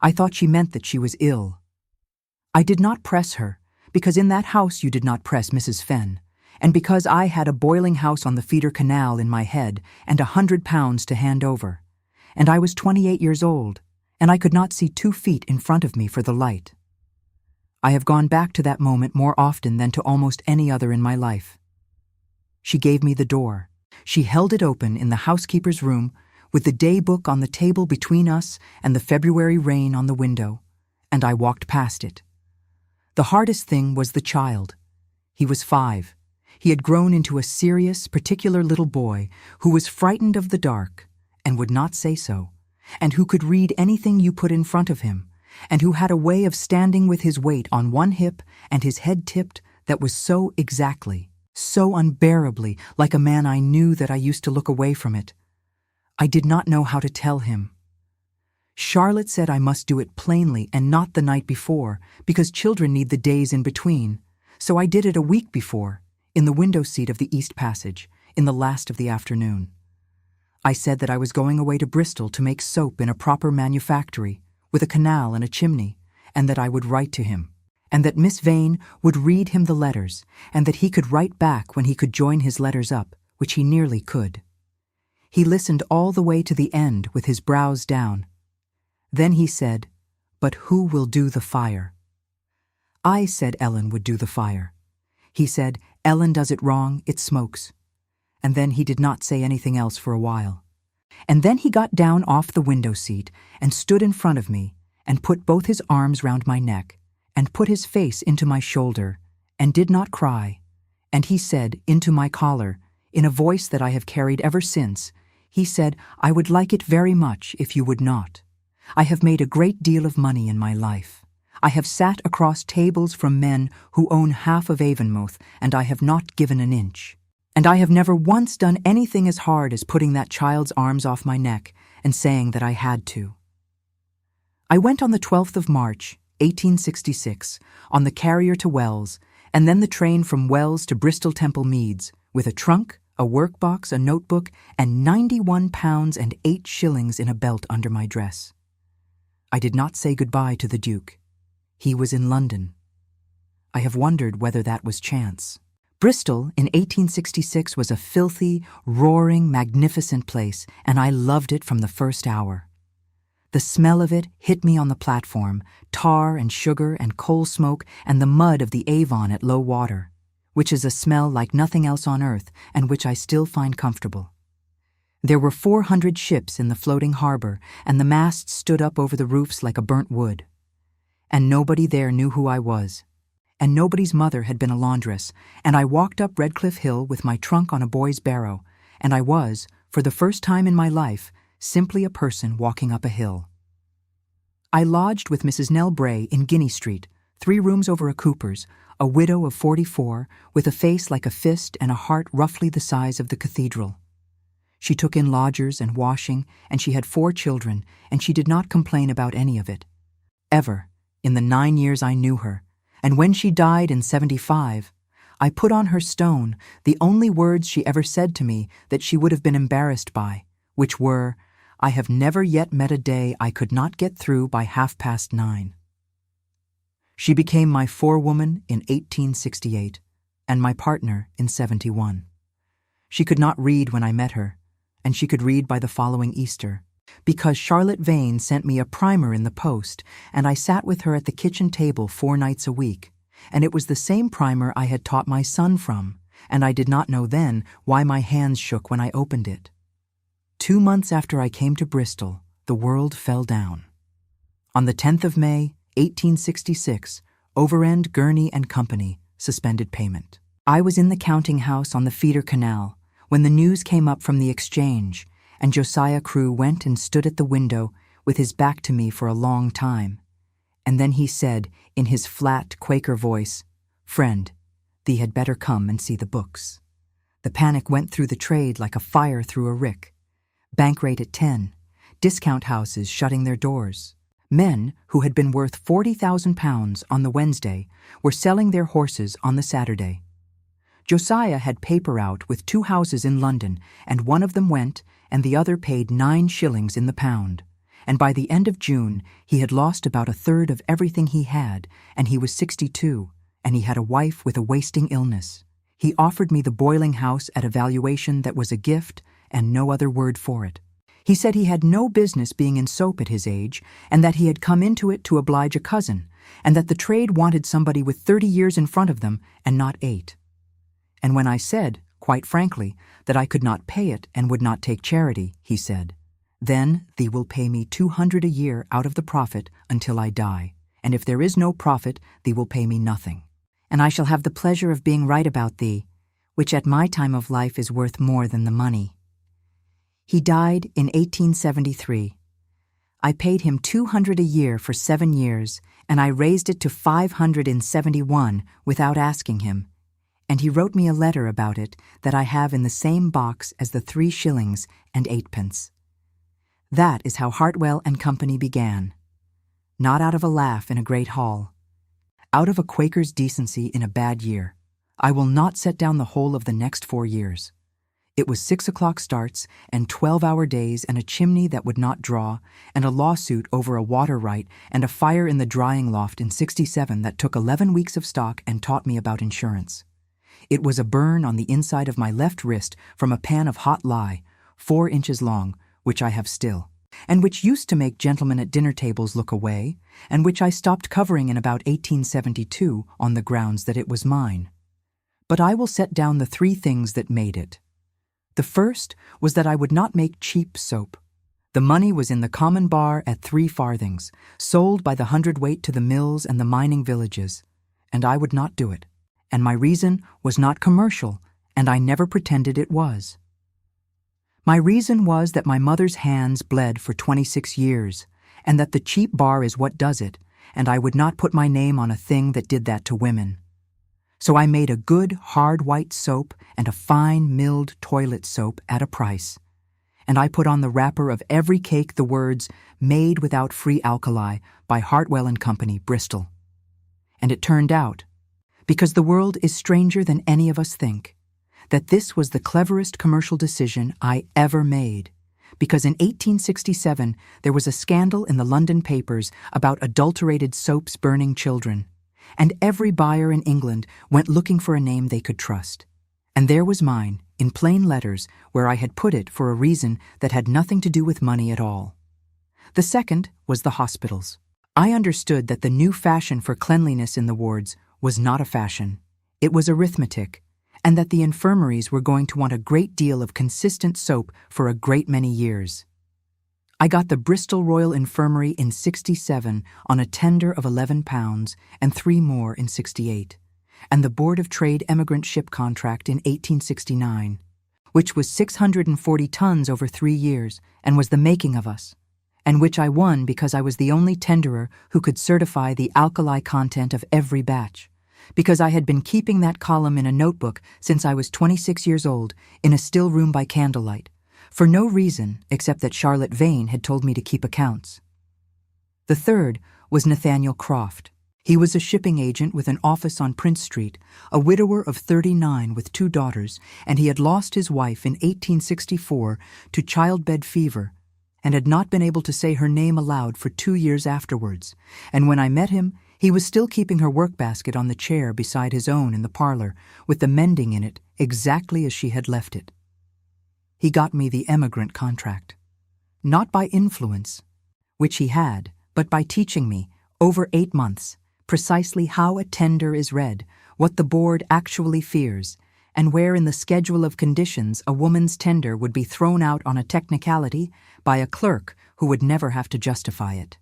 I thought she meant that she was ill. I did not press her, because in that house you did not press Mrs. Fenn, and because I had a boiling house on the feeder canal in my head and £100 to hand over, and I was 28 years old, and I could not see 2 feet in front of me for the light. I have gone back to that moment more often than to almost any other in my life. She gave me the door. She held it open in the housekeeper's room, with the day book on the table between us and the February rain on the window, and I walked past it. The hardest thing was the child. He was 5. He had grown into a serious, particular little boy who was frightened of the dark and would not say so, and who could read anything you put in front of him, and who had a way of standing with his weight on one hip and his head tipped that was so exactly, so unbearably like a man I knew that I used to look away from it. I did not know how to tell him. Charlotte said I must do it plainly and not the night before, because children need the days in between, so I did it a week before, in the window seat of the East Passage, in the last of the afternoon. I said that I was going away to Bristol to make soap in a proper manufactory, with a canal and a chimney, and that I would write to him, and that Miss Vane would read him the letters, and that he could write back when he could join his letters up, which he nearly could. He listened all the way to the end with his brows down. Then he said, "But who will do the fire?" I said Ellen would do the fire. He said, "Ellen does it wrong, it smokes." And then he did not say anything else for a while. And then he got down off the window seat and stood in front of me and put both his arms round my neck and put his face into my shoulder and did not cry. And he said, into my collar, in a voice that I have carried ever since, he said, "I would like it very much if you would not. I have made a great deal of money in my life. I have sat across tables from men who own half of Avonmouth, and I have not given an inch. And I have never once done anything as hard as putting that child's arms off my neck and saying that I had to." I went on the 12th of March, 1866, on the carrier to Wells, and then the train from Wells to Bristol Temple Meads, with a trunk, a workbox, a notebook, and £91 and 8 shillings in a belt under my dress. I did not say goodbye to the Duke. He was in London. I have wondered whether that was chance. Bristol in 1866 was a filthy, roaring, magnificent place, and I loved it from the first hour. The smell of it hit me on the platform, tar and sugar and coal smoke and the mud of the Avon at low water, which is a smell like nothing else on earth and which I still find comfortable. There were 400 ships in the floating harbor, and the masts stood up over the roofs like a burnt wood. And nobody there knew who I was. And nobody's mother had been a laundress, and I walked up Redcliffe Hill with my trunk on a boy's barrow, and I was, for the first time in my life, simply a person walking up a hill. I lodged with Mrs. Nell Bray in Guinea Street, 3 rooms over a cooper's, a widow of 44, with a face like a fist and a heart roughly the size of the cathedral. She took in lodgers and washing, and she had 4 children, and she did not complain about any of it. Ever, in the 9 years I knew her, and when she died in 75, I put on her stone the only words she ever said to me that she would have been embarrassed by, which were, "I have never yet met a day I could not get through by 9:30. She became my forewoman in 1868, and my partner in 71. She could not read when I met her, and she could read by the following Easter, because Charlotte Vane sent me a primer in the post, and I sat with her at the kitchen table 4 nights a week, and it was the same primer I had taught my son from, and I did not know then why my hands shook when I opened it. 2 months after I came to Bristol, the world fell down. On the 10th of May, 1866, Overend, Gurney and Company suspended payment. I was in the counting house on the feeder canal when the news came up from the exchange, and Josiah Crewe went and stood at the window with his back to me for a long time. And then he said, in his flat Quaker voice, "Friend, thee had better come and see the books." The panic went through the trade like a fire through a rick. Bank rate at 10, discount houses shutting their doors. Men who had been worth £40,000 on the Wednesday were selling their horses on the Saturday. Josiah had paper out with 2 houses in London, and one of them went, and the other paid 9 shillings in the pound, and by the end of June he had lost about a third of everything he had, and he was 62, and he had a wife with a wasting illness. He offered me the boiling house at a valuation that was a gift and no other word for it. He said he had no business being in soap at his age, and that he had come into it to oblige a cousin, and that the trade wanted somebody with 30 years in front of them and not 8. And when I said, quite frankly, that I could not pay it and would not take charity, he said, "Then thee will pay me 200 a year out of the profit until I die, and if there is no profit, thee will pay me nothing. And I shall have the pleasure of being right about thee, which at my time of life is worth more than the money." He died in 1873. I paid him 200 a year for 7 years, and I raised it to 571 without asking him, and he wrote me a letter about it that I have in the same box as the 3 shillings and 8 pence. That is how Hartwell and Company began. Not out of a laugh in a great hall. Out of a Quaker's decency in a bad year. I will not set down the whole of the next 4 years. It was 6 o'clock starts and 12-hour days and a chimney that would not draw and a lawsuit over a water right and a fire in the drying loft in '67 that took 11 weeks of stock and taught me about insurance. It was a burn on the inside of my left wrist from a pan of hot lye, 4 inches long, which I have still, and which used to make gentlemen at dinner tables look away, and which I stopped covering in about 1872 on the grounds that it was mine. But I will set down the 3 things that made it. The first was that I would not make cheap soap. The money was in the common bar at 3 farthings, sold by the hundredweight to the mills and the mining villages, and I would not do it. And my reason was not commercial, and I never pretended it was. My reason was that my mother's hands bled for 26 years, and that the cheap bar is what does it, and I would not put my name on a thing that did that to women. So I made a good, hard white soap and a fine, milled toilet soap at a price. And I put on the wrapper of every cake the words, "Made without free alkali by Hartwell and Company, Bristol." And it turned out, because the world is stranger than any of us think, that this was the cleverest commercial decision I ever made. Because in 1867 there was a scandal in the London papers about adulterated soaps burning children. And every buyer in England went looking for a name they could trust. And there was mine, in plain letters, where I had put it for a reason that had nothing to do with money at all. The second was the hospitals. I understood that the new fashion for cleanliness in the wards was not a fashion. It was arithmetic, and that the infirmaries were going to want a great deal of consistent soap for a great many years. I got the Bristol Royal Infirmary in '67 on a tender of £11 and 3 more in '68, and the Board of Trade emigrant ship contract in 1869, which was 640 tons over 3 years and was the making of us, and which I won because I was the only tenderer who could certify the alkali content of every batch, because I had been keeping that column in a notebook since I was 26 years old in a still room by candlelight, for no reason except that Charlotte Vane had told me to keep accounts. The third was Nathaniel Croft. He was a shipping agent with an office on Prince Street, a widower of 39 with 2 daughters, and he had lost his wife in 1864 to childbed fever and had not been able to say her name aloud for 2 years afterwards, and when I met him, he was still keeping her work-basket on the chair beside his own in the parlor, with the mending in it exactly as she had left it. He got me the emigrant contract. Not by influence, which he had, but by teaching me, over 8 months, precisely how a tender is read, what the board actually fears, and where in the schedule of conditions a woman's tender would be thrown out on a technicality by a clerk who would never have to justify it.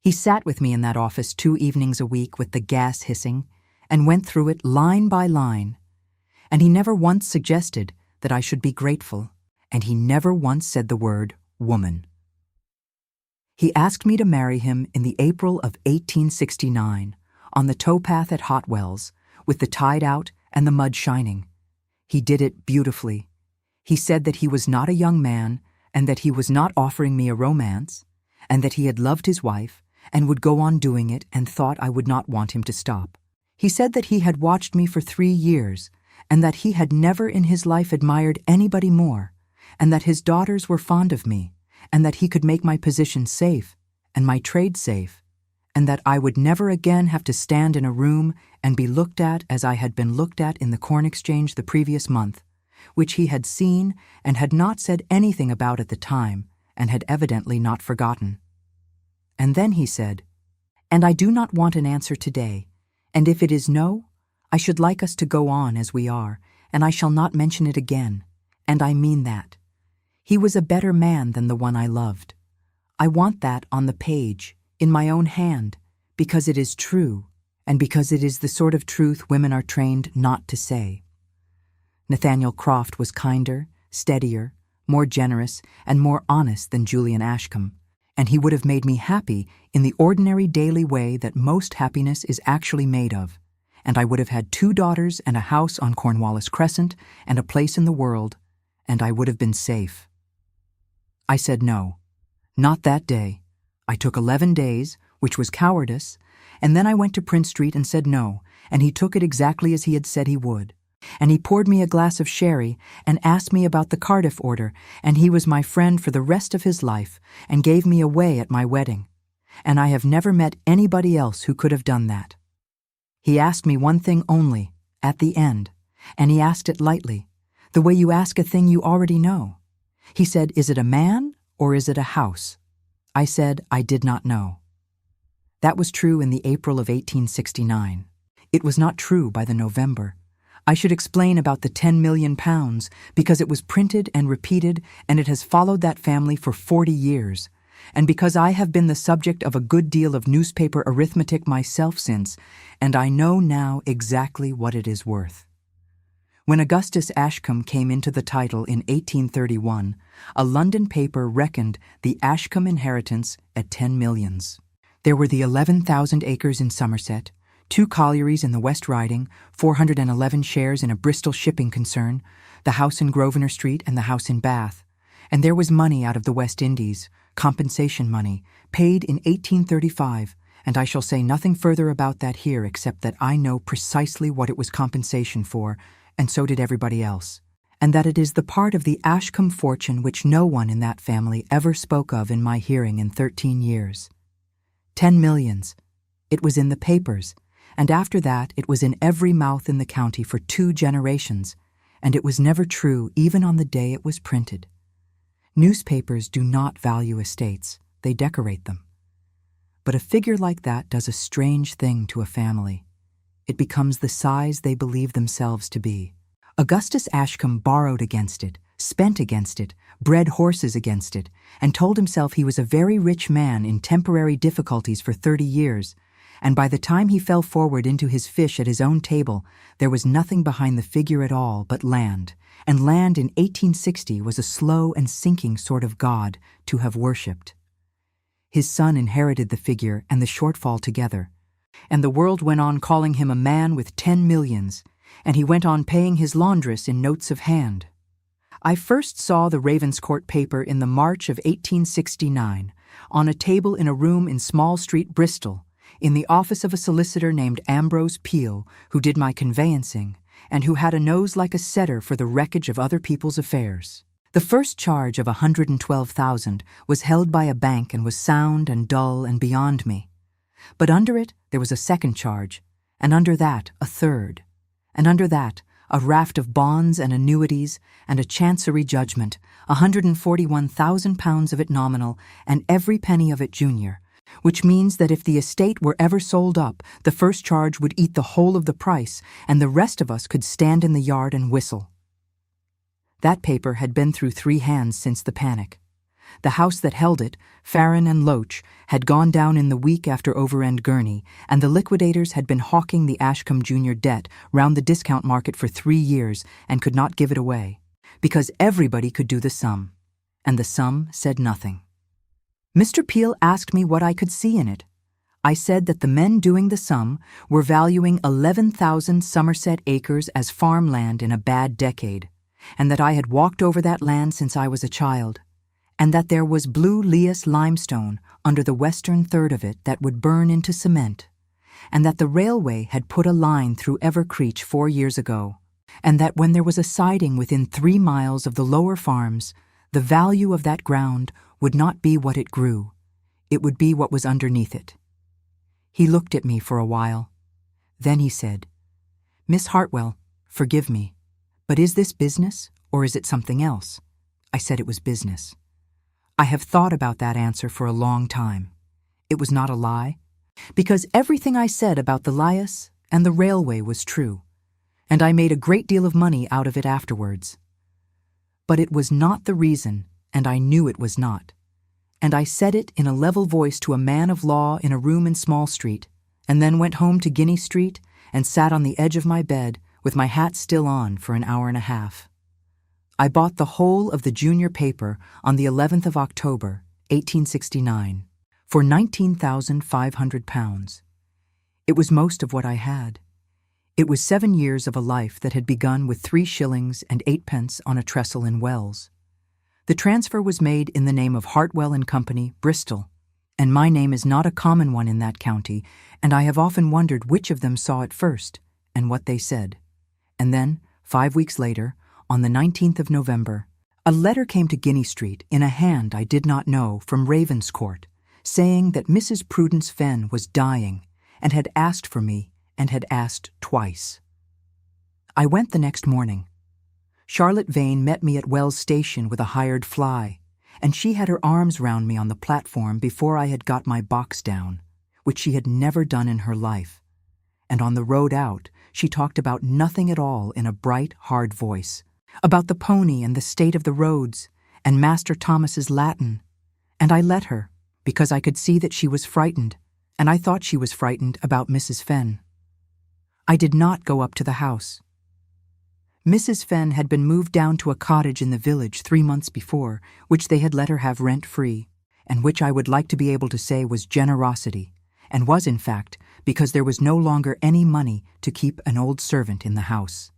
He sat with me in that office 2 evenings a week with the gas hissing, and went through it line by line, and he never once suggested that I should be grateful, and he never once said the word woman. He asked me to marry him in the April of 1869, on the towpath at Hotwells, with the tide out and the mud shining. He did it beautifully. He said that he was not a young man, and that he was not offering me a romance, and that he had loved his wife, and would go on doing it, and thought I would not want him to stop. He said that he had watched me for 3 years, and that he had never in his life admired anybody more, and that his daughters were fond of me, and that he could make my position safe and my trade safe, and that I would never again have to stand in a room and be looked at as I had been looked at in the corn exchange the previous month, which he had seen and had not said anything about at the time and had evidently not forgotten. And then he said, "And I do not want an answer today, and if it is no, I should like us to go on as we are, and I shall not mention it again, and I mean that. He was a better man than the one I loved. I want that on the page, in my own hand, because it is true, and because it is the sort of truth women are trained not to say." Nathaniel Croft was kinder, steadier, more generous, and more honest than Julian Ashcombe, and he would have made me happy in the ordinary daily way that most happiness is actually made of, and I would have had 2 daughters and a house on Cornwallis Crescent and a place in the world, and I would have been safe. I said no. Not that day. I took 11 days, which was cowardice, and then I went to Prince Street and said no, and he took it exactly as he had said he would. And he poured me a glass of sherry and asked me about the Cardiff order, and he was my friend for the rest of his life and gave me away at my wedding. And I have never met anybody else who could have done that. He asked me one thing only, at the end, and he asked it lightly, the way you ask a thing you already know. He said, "Is it a man or is it a house?" I said I did not know. That was true in the April of 1869. It was not true by the November. I should explain about the £10 million because it was printed and repeated, and it has followed that family for 40 years, and because I have been the subject of a good deal of newspaper arithmetic myself since, and I know now exactly what it is worth. When Augustus Ashcombe came into the title in 1831, a London paper reckoned the Ashcombe inheritance at 10 millions. There were the 11,000 acres in Somerset, 2 collieries in the West Riding, 411 shares in a Bristol shipping concern, the house in Grosvenor Street and the house in Bath. And there was money out of the West Indies, compensation money, paid in 1835, and I shall say nothing further about that here except that I know precisely what it was compensation for, and so did everybody else, and that it is the part of the Ashcombe fortune which no one in that family ever spoke of in my hearing in 13 years. 10 millions. It was in the papers, and after that it was in every mouth in the county for 2 generations, and it was never true even on the day it was printed. Newspapers do not value estates, they decorate them. But a figure like that does a strange thing to a family. It becomes the size they believe themselves to be. Augustus Ashcombe borrowed against it, spent against it, bred horses against it, and told himself he was a very rich man in temporary difficulties for 30 years, and by the time he fell forward into his fish at his own table, there was nothing behind the figure at all but land, and land in 1860 was a slow and sinking sort of god to have worshipped. His son inherited the figure and the shortfall together, and the world went on calling him a man with 10 millions, and he went on paying his laundress in notes of hand. I first saw the Ravenscourt paper in the March of 1869, on a table in a room in Small Street, Bristol, in the office of a solicitor named Ambrose Peel, who did my conveyancing, and who had a nose like a setter for the wreckage of other people's affairs. The first charge of 112,000 was held by a bank and was sound and dull and beyond me. But under it there was a second charge, and under that a third, and under that a raft of bonds and annuities and a chancery judgment, £141,000 of it nominal and every penny of it junior, which means that if the estate were ever sold up, the first charge would eat the whole of the price, and the rest of us could stand in the yard and whistle. That paper had been through 3 hands since the panic. The house that held it, Farron and Loach, had gone down in the week after Overend Gurney, and the liquidators had been hawking the Ashcombe Junior debt round the discount market for 3 years and could not give it away, because everybody could do the sum, and the sum said nothing. Mr. Peel asked me what I could see in it. I said that the men doing the sum were valuing 11,000 Somerset acres as farmland in a bad decade, and that I had walked over that land since I was a child, and that there was blue lias limestone under the western third of it that would burn into cement, and that the railway had put a line through Evercreech 4 years ago, and that when there was a siding within 3 miles of the lower farms, the value of that ground would not be what it grew. It would be what was underneath it. He looked at me for a while. Then he said, "Miss Hartwell, forgive me, but is this business or is it something else?" I said it was business. I have thought about that answer for a long time. It was not a lie, because everything I said about the lias and the railway was true, and I made a great deal of money out of it afterwards. But it was not the reason, and I knew it was not. And I said it in a level voice to a man of law in a room in Small Street, and then went home to Guinea Street and sat on the edge of my bed with my hat still on for an hour and a half. I bought the whole of the junior paper on the 11th of October, 1869, for £19,500. It was most of what I had. It was 7 years of a life that had begun with 3 shillings and 8 pence on a trestle in Wells. The transfer was made in the name of Hartwell and Company, Bristol, and my name is not a common one in that county, and I have often wondered which of them saw it first and what they said. And then, 5 weeks later, on the 19th of November, a letter came to Guinea Street in a hand I did not know from Ravenscourt, saying that Mrs. Prudence Fenn was dying and had asked for me and had asked twice. I went the next morning. Charlotte Vane met me at Wells Station with a hired fly, and she had her arms round me on the platform before I had got my box down, which she had never done in her life. And on the road out, she talked about nothing at all in a bright, hard voice, about the pony and the state of the roads, and Master Thomas's Latin. And I let her, because I could see that she was frightened, and I thought she was frightened about Mrs. Fenn. I did not go up to the house. Mrs. Fenn had been moved down to a cottage in the village 3 months before, which they had let her have rent-free, and which I would like to be able to say was generosity, and was in fact, because there was no longer any money to keep an old servant in the house.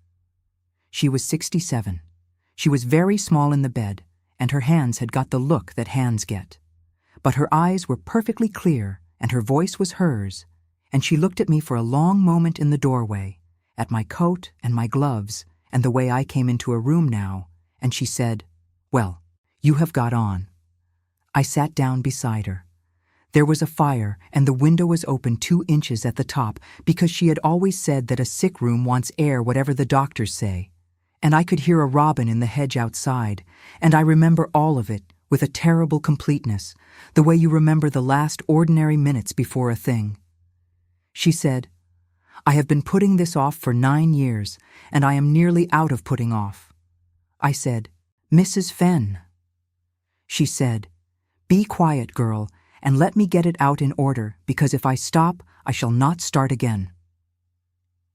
She was 67. She was very small in the bed, and her hands had got the look that hands get. But her eyes were perfectly clear, and her voice was hers, and she looked at me for a long moment in the doorway, at my coat and my gloves, and the way I came into a room now, and she said, "Well, you have got on." I sat down beside her. There was a fire, and the window was open 2 inches at the top, because she had always said that a sick room wants air whatever the doctors say. And I could hear a robin in the hedge outside, and I remember all of it with a terrible completeness, the way you remember the last ordinary minutes before a thing. She said, "I have been putting this off for 9 years, and I am nearly out of putting off." I said, "Mrs. Fenn." She said, "Be quiet, girl, and let me get it out in order, because if I stop, I shall not start again."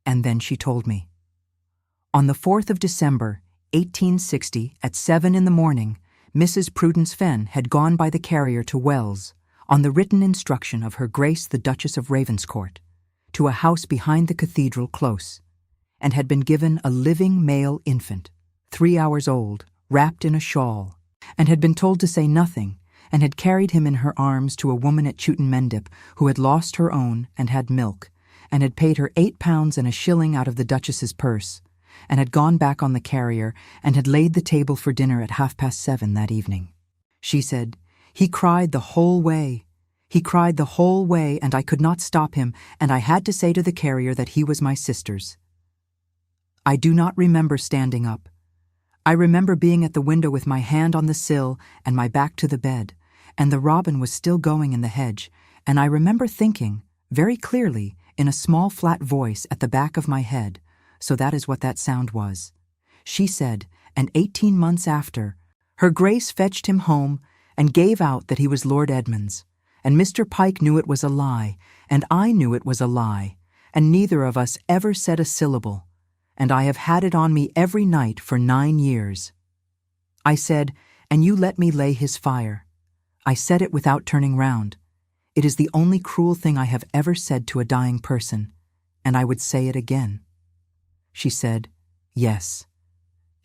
And then she told me. On the 4th of December, 1860, at 7 in the morning, Mrs. Prudence Fenn had gone by the carrier to Wells, on the written instruction of Her Grace the Duchess of Ravenscourt, to a house behind the cathedral close, and had been given a living male infant, 3 hours old, wrapped in a shawl, and had been told to say nothing, and had carried him in her arms to a woman at Chewton Mendip who had lost her own and had milk, and had paid her 8 pounds and a shilling out of the Duchess's purse, and had gone back on the carrier and had laid the table for dinner at 7:30 that evening. She said, "He cried the whole way. He cried the whole way, and I could not stop him, and I had to say to the carrier that he was my sister's." I do not remember standing up. I remember being at the window with my hand on the sill and my back to the bed, and the robin was still going in the hedge, and I remember thinking, very clearly, in a small flat voice at the back of my head, so that is what that sound was. She said, and 18 months after, Her Grace fetched him home and gave out that he was Lord Edmund's, and Mr. Pike knew it was a lie, and I knew it was a lie, and neither of us ever said a syllable, and I have had it on me every night for 9 years. I said, "And you let me lay his fire." I said it without turning round. It is the only cruel thing I have ever said to a dying person, and I would say it again. She said, "Yes."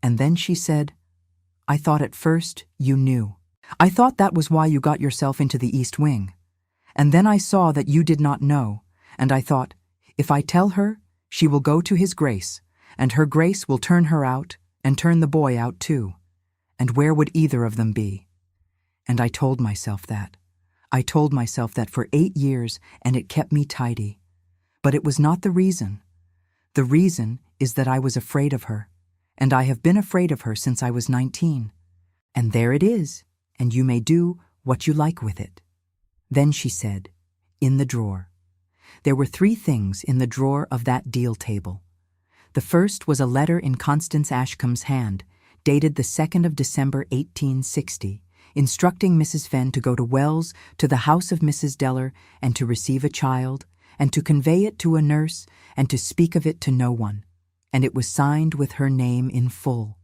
And then she said, "I thought at first you knew. I thought that was why you got yourself into the East Wing. And then I saw that you did not know, and I thought, if I tell her, she will go to His Grace, and Her Grace will turn her out, and turn the boy out too. And where would either of them be? And I told myself that. I told myself that for 8 years, and it kept me tidy. But it was not the reason. The reason is that I was afraid of her, and I have been afraid of her since I was 19. And there it is, and you may do what you like with it. Then she said, in the drawer. There were 3 things in the drawer of that deal table. The first was a letter in Constance Ashcombe's hand, dated the 2nd of December 1860, instructing Mrs. Fenn to go to Wells, to the house of Mrs. Deller, and to receive a child, and to convey it to a nurse, and to speak of it to no one, and it was signed with her name in full.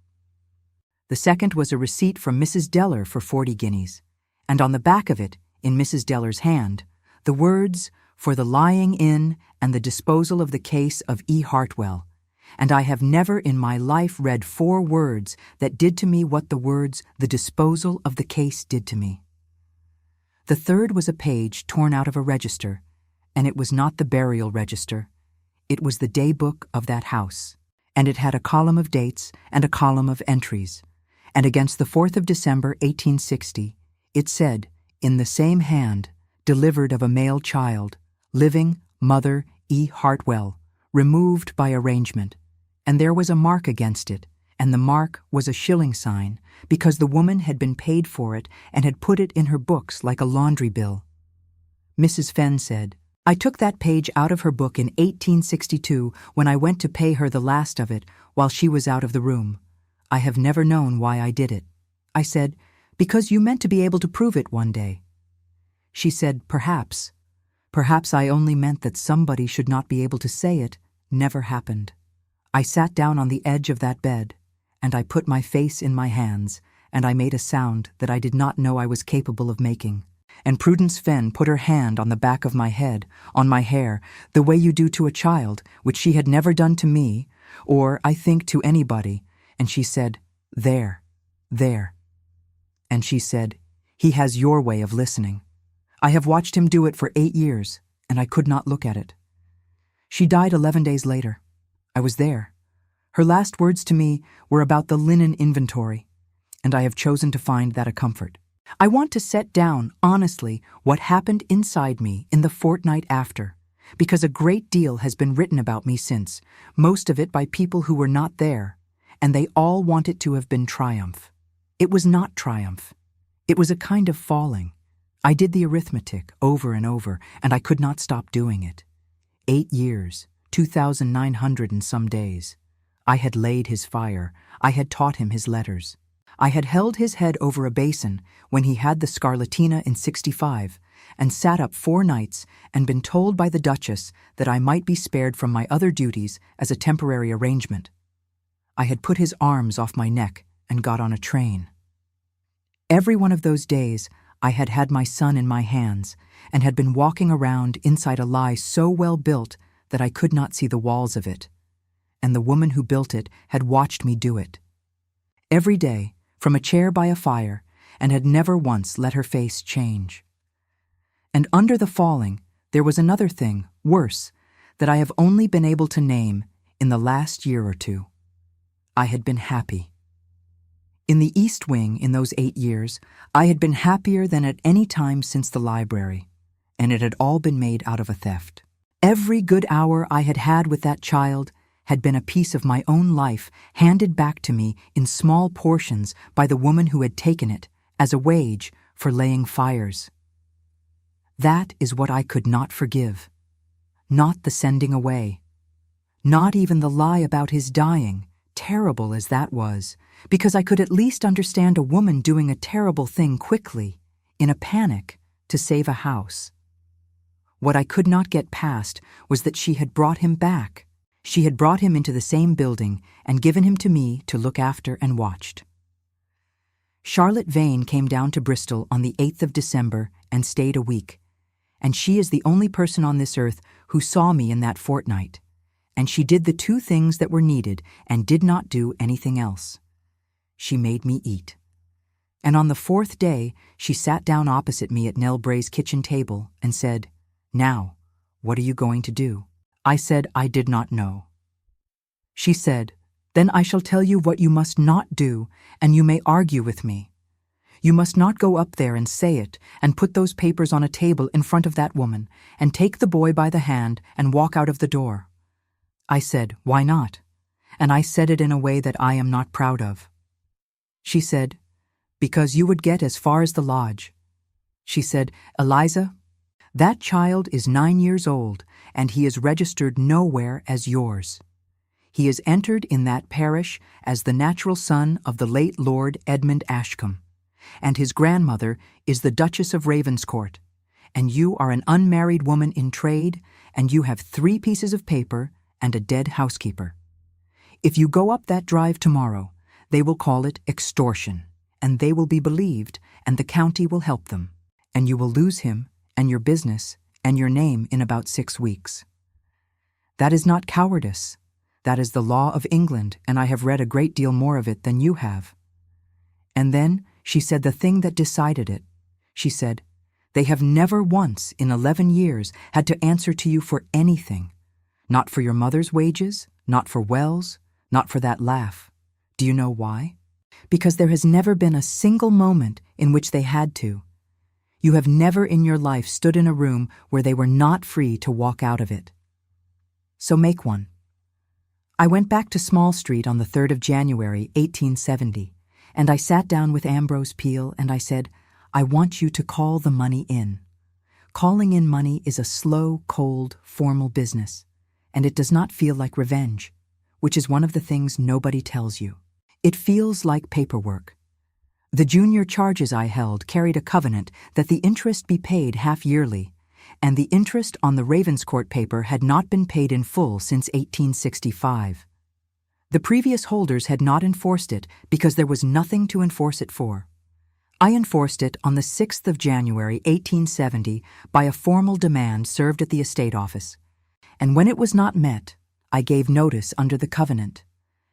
The second was a receipt from Mrs. Deller for 40 guineas, and on the back of it, in Mrs. Deller's hand, the words, "For the lying in and the disposal of the case of E. Hartwell," and I have never in my life read 4 words that did to me what the words "the disposal of the case" did to me. The third was a page torn out of a register, and it was not the burial register. It was the day book of that house, and it had a column of dates and a column of entries, and against the 4th of December 1860, it said, in the same hand, delivered of a male child, living, mother E. Hartwell, removed by arrangement, and there was a mark against it, and the mark was a shilling sign, because the woman had been paid for it and had put it in her books like a laundry bill. Mrs. Fenn said, I took that page out of her book in 1862 when I went to pay her the last of it while she was out of the room. I have never known why I did it. I said, because you meant to be able to prove it one day. She said, perhaps. Perhaps I only meant that somebody should not be able to say it never happened. I sat down on the edge of that bed, and I put my face in my hands, and I made a sound that I did not know I was capable of making. And Prudence Fenn put her hand on the back of my head, on my hair, the way you do to a child, which she had never done to me, or, I think, to anybody, and she said, there, there. And she said, he has your way of listening. I have watched him do it for 8 years, and I could not look at it. She died 11 days later. I was there. Her last words to me were about the linen inventory, and I have chosen to find that a comfort. I want to set down, honestly, what happened inside me in the fortnight after, because a great deal has been written about me since, most of it by people who were not there, and they all want it to have been triumph. It was not triumph. It was a kind of falling. I did the arithmetic over and over, and I could not stop doing it. 8 years, 2,900 and some days. I had laid his fire. I had taught him his letters. I had held his head over a basin when he had the scarlatina in 65, and sat up 4 nights and been told by the Duchess that I might be spared from my other duties as a temporary arrangement. I had put his arms off my neck and got on a train. Every one of those days I had had my son in my hands and had been walking around inside a lie so well built that I could not see the walls of it, and the woman who built it had watched me do it. Every day, from a chair by a fire, and had never once let her face change. And under the falling, there was another thing, worse, that I have only been able to name in the last year or 2. I had been happy. In the East Wing in those 8 years, I had been happier than at any time since the library, and it had all been made out of a theft. Every good hour I had had with that child had been a piece of my own life handed back to me in small portions by the woman who had taken it as a wage for laying fires. That is what I could not forgive. Not the sending away. Not even the lie about his dying, terrible as that was, because I could at least understand a woman doing a terrible thing quickly, in a panic, to save a house. What I could not get past was that she had brought him back. She had brought him into the same building and given him to me to look after and watched. Charlotte Vane came down to Bristol on the 8th of December and stayed a week, and she is the only person on this earth who saw me in that fortnight, and she did the 2 things that were needed and did not do anything else. She made me eat. And on the 4th day, she sat down opposite me at Nell Bray's kitchen table and said, "Now, what are you going to do?" I said I did not know. She said, "Then I shall tell you what you must not do, and you may argue with me. You must not go up there and say it and put those papers on a table in front of that woman and take the boy by the hand and walk out of the door. I said, why not? And I said it in a way that I am not proud of. She said, because you would get as far as the lodge. She said, Eliza, that child is 9 years old and he is registered nowhere as yours. He is entered in that parish as the natural son of the late Lord Edmund Ashcombe, and his grandmother is the Duchess of Ravenscourt, and you are an unmarried woman in trade, and you have 3 pieces of paper and a dead housekeeper. If you go up that drive tomorrow, they will call it extortion, and they will be believed, and the county will help them, and you will lose him and your business and your name in about 6 weeks. That is not cowardice. That is the law of England, and I have read a great deal more of it than you have. And then she said the thing that decided it. She said, they have never once in 11 years had to answer to you for anything. Not for your mother's wages, not for Wells, not for that laugh. Do you know why? Because there has never been a single moment in which they had to. You have never in your life stood in a room where they were not free to walk out of it. So make one. I went back to Small Street on the 3rd of January, 1870, and I sat down with Ambrose Peel and I said, I want you to call the money in. Calling in money is a slow, cold, formal business, and it does not feel like revenge, which is one of the things nobody tells you. It feels like paperwork. The junior charges I held carried a covenant that the interest be paid half-yearly, and the interest on the Ravenscourt paper had not been paid in full since 1865. The previous holders had not enforced it because there was nothing to enforce it for. I enforced it on the 6th of January, 1870, by a formal demand served at the estate office, and when it was not met, I gave notice under the covenant,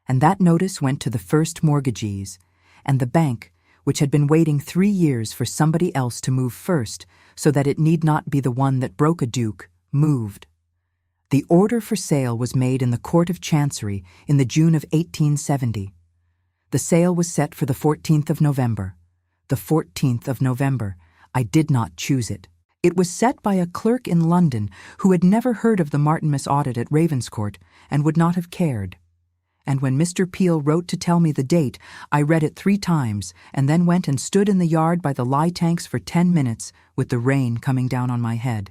and that notice went to the first mortgagees, and the bank, which had been waiting 3 years for somebody else to move first so that it need not be the one that broke a duke, moved. The order for sale was made in the Court of Chancery in the June of 1870. The sale was set for the 14th of November. The 14th of November. I did not choose it. It was set by a clerk in London who had never heard of the Martinmas audit at Ravenscourt and would not have cared. And when Mr. Peel wrote to tell me the date, I read it 3 times and then went and stood in the yard by the lye tanks for 10 minutes with the rain coming down on my head.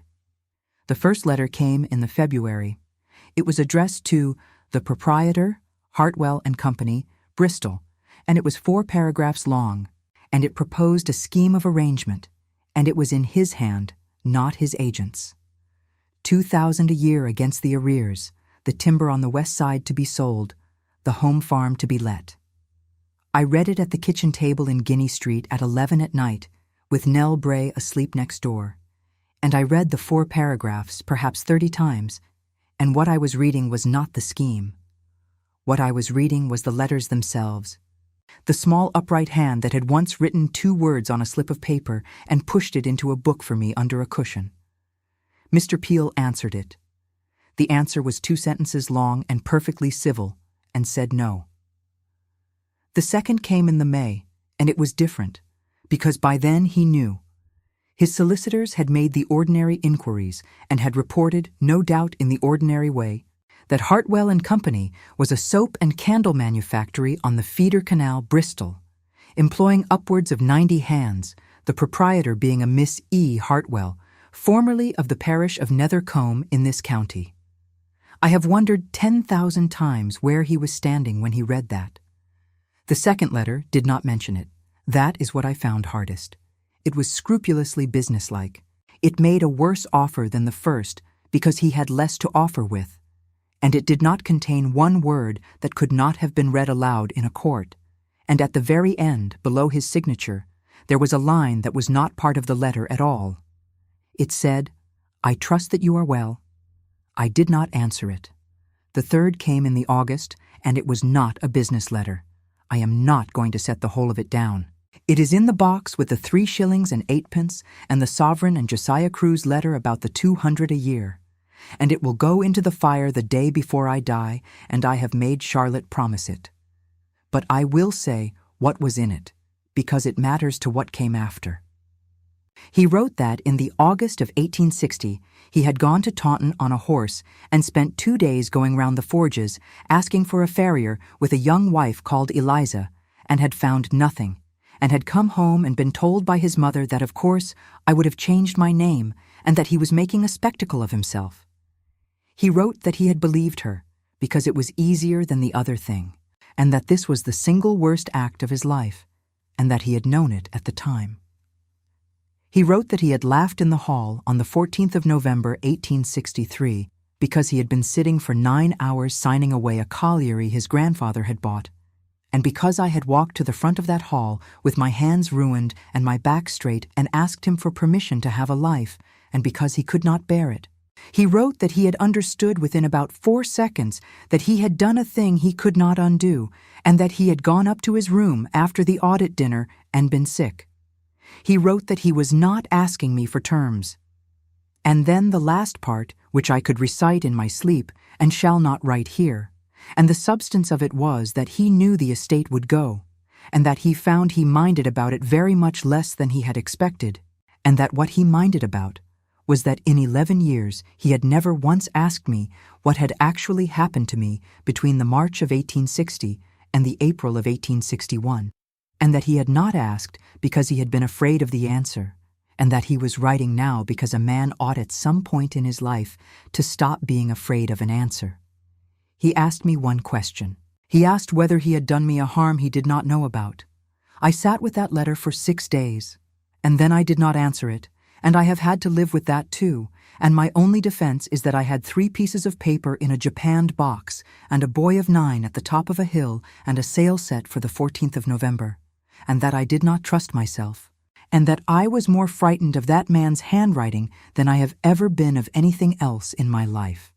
The first letter came in the February. It was addressed to the proprietor, Hartwell and Company, Bristol, and it was 4 paragraphs long, and it proposed a scheme of arrangement, and it was in his hand, not his agent's. 2,000 a year against the arrears, the timber on the west side to be sold, the home farm to be let. I read it at the kitchen table in Guinea Street at 11 at night, with Nell Bray asleep next door, and I read the 4 paragraphs perhaps 30 times, and what I was reading was not the scheme. What I was reading was the letters themselves, the small upright hand that had once written 2 words on a slip of paper and pushed it into a book for me under a cushion. Mr. Peel answered it. The answer was 2 sentences long and perfectly civil, and said no. The second came in the May, and it was different, because by then he knew. His solicitors had made the ordinary inquiries and had reported, no doubt in the ordinary way, that Hartwell and Company was a soap and candle manufactory on the Feeder Canal, Bristol, employing upwards of 90 hands, the proprietor being a Miss E. Hartwell, formerly of the parish of Nethercombe in this county. I have wondered 10,000 times where he was standing when he read that. The second letter did not mention it. That is what I found hardest. It was scrupulously businesslike. It made a worse offer than the first because he had less to offer with, and it did not contain 1 word that could not have been read aloud in a court, and at the very end, below his signature, there was a line that was not part of the letter at all. It said, I trust that you are well. I did not answer it. The third came in the August, and it was not a business letter. I am not going to set the whole of it down. It is in the box with the 3 shillings and 8pence and the Sovereign and Josiah Crew's letter about the 200 a year. And it will go into the fire the day before I die, and I have made Charlotte promise it. But I will say what was in it, because it matters to what came after. He wrote that in the August of 1860, he had gone to Taunton on a horse and spent 2 days going round the forges, asking for a farrier with a young wife called Eliza, and had found nothing, and had come home and been told by his mother that of course I would have changed my name and that he was making a spectacle of himself. He wrote that he had believed her because it was easier than the other thing, and that this was the single worst act of his life, and that he had known it at the time. He wrote that he had laughed in the hall on the 14th of November, 1863, because he had been sitting for 9 hours signing away a colliery his grandfather had bought, and because I had walked to the front of that hall with my hands ruined and my back straight and asked him for permission to have a life, and because he could not bear it. He wrote that he had understood within about 4 seconds that he had done a thing he could not undo, and that he had gone up to his room after the audit dinner and been sick. He wrote that he was not asking me for terms. And then the last part, which I could recite in my sleep and shall not write here, and the substance of it was that he knew the estate would go, and that he found he minded about it very much less than he had expected, and that what he minded about was that in 11 years he had never once asked me what had actually happened to me between the March of 1860 and the April of 1861, and that he had not asked because he had been afraid of the answer, and that he was writing now because a man ought at some point in his life to stop being afraid of an answer. He asked me one question. He asked whether he had done me a harm he did not know about. I sat with that letter for 6 days, and then I did not answer it, and I have had to live with that too, and my only defense is that I had 3 pieces of paper in a japanned box and a boy of 9 at the top of a hill and a sail set for the 14th of November, and that I did not trust myself, and that I was more frightened of that man's handwriting than I have ever been of anything else in my life.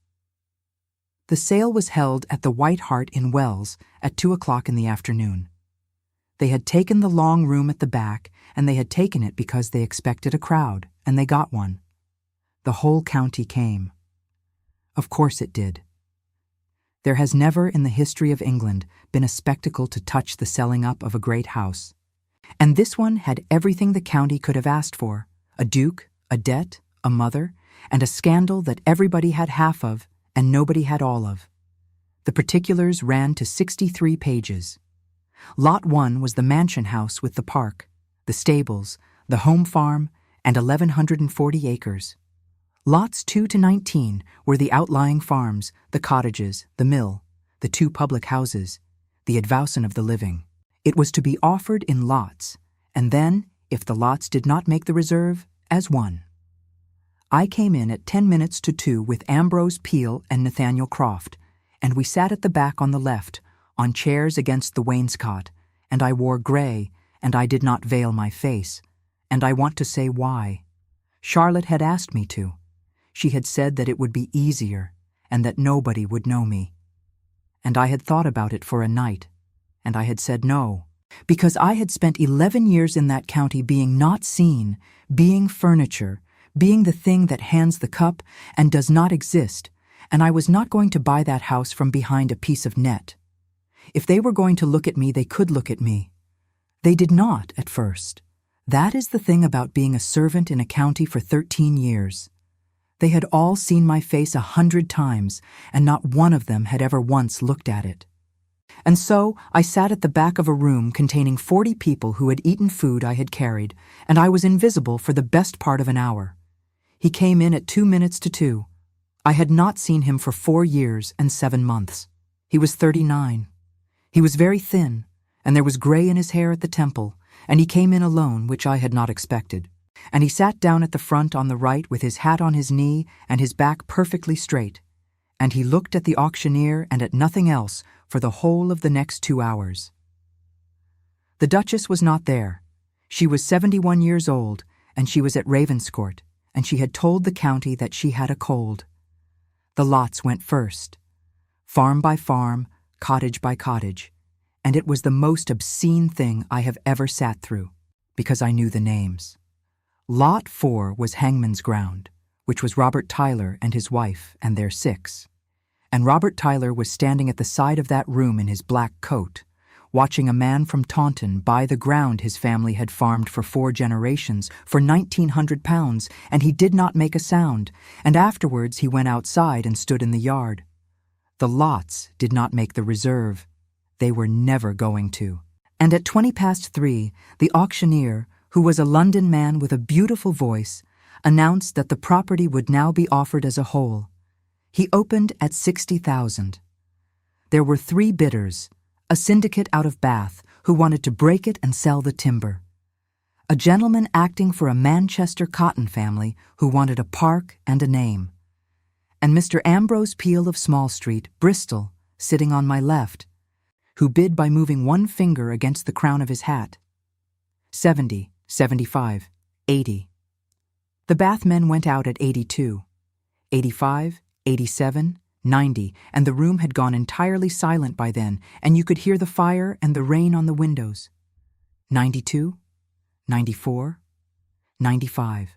The sale was held at the White Hart in Wells at 2 o'clock in the afternoon. They had taken the long room at the back, and they had taken it because they expected a crowd, and they got one. The whole county came. Of course it did. There has never in the history of England been a spectacle to touch the selling up of a great house. And this one had everything the county could have asked for: a duke, a debt, a mother, and a scandal that everybody had half of and nobody had all of. The particulars ran to 63 pages. Lot 1 was the mansion house with the park, the stables, the home farm, and 1,140 acres. Lots 2 to 19 were the outlying farms, the cottages, the mill, the 2 public houses, the advowson of the living. It was to be offered in lots, and then, if the lots did not make the reserve, as one. I came in at 10 minutes to 2 with Ambrose Peel and Nathaniel Croft, and we sat at the back on the left, on chairs against the wainscot, and I wore grey, and I did not veil my face, and I want to say why. Charlotte had asked me to. She had said that it would be easier, and that nobody would know me. And I had thought about it for a night, and I had said no, because I had spent 11 years in that county being not seen, being furniture, being the thing that hands the cup and does not exist, and I was not going to buy that house from behind a piece of net. If they were going to look at me, they could look at me. They did not at first. That is the thing about being a servant in a county for 13 years. They had all seen my face 100 times, and not one of them had ever once looked at it. And so I sat at the back of a room containing 40 people who had eaten food I had carried, and I was invisible for the best part of an hour. He came in at 2 minutes to 2. I had not seen him for 4 years and 7 months. He was 39. He was very thin, and there was grey in his hair at the temple, and he came in alone, which I had not expected. And he sat down at the front on the right with his hat on his knee and his back perfectly straight, and he looked at the auctioneer and at nothing else for the whole of the next 2 hours. The Duchess was not there. She was 71 years old, and she was at Ravenscourt, and she had told the county that she had a cold. The lots went first, farm by farm, cottage by cottage, and it was the most obscene thing I have ever sat through, because I knew the names. Lot 4 was Hangman's Ground, which was Robert Tyler and his wife and their 6. And Robert Tyler was standing at the side of that room in his black coat, watching a man from Taunton buy the ground his family had farmed for 4 generations for £1,900, and he did not make a sound, and afterwards he went outside and stood in the yard. The lots did not make the reserve. They were never going to. And at 3:20, the auctioneer, who was a London man with a beautiful voice, announced that the property would now be offered as a whole. He opened at 60,000. There were 3 bidders, a syndicate out of Bath who wanted to break it and sell the timber, a gentleman acting for a Manchester cotton family who wanted a park and a name, and Mr. Ambrose Peel of Small Street, Bristol, sitting on my left, who bid by moving one finger against the crown of his hat. 70, 75, 80. The Bath men went out at 82, 85, 87, 90, and the room had gone entirely silent by then, and you could hear the fire and the rain on the windows. 92, 94, 95.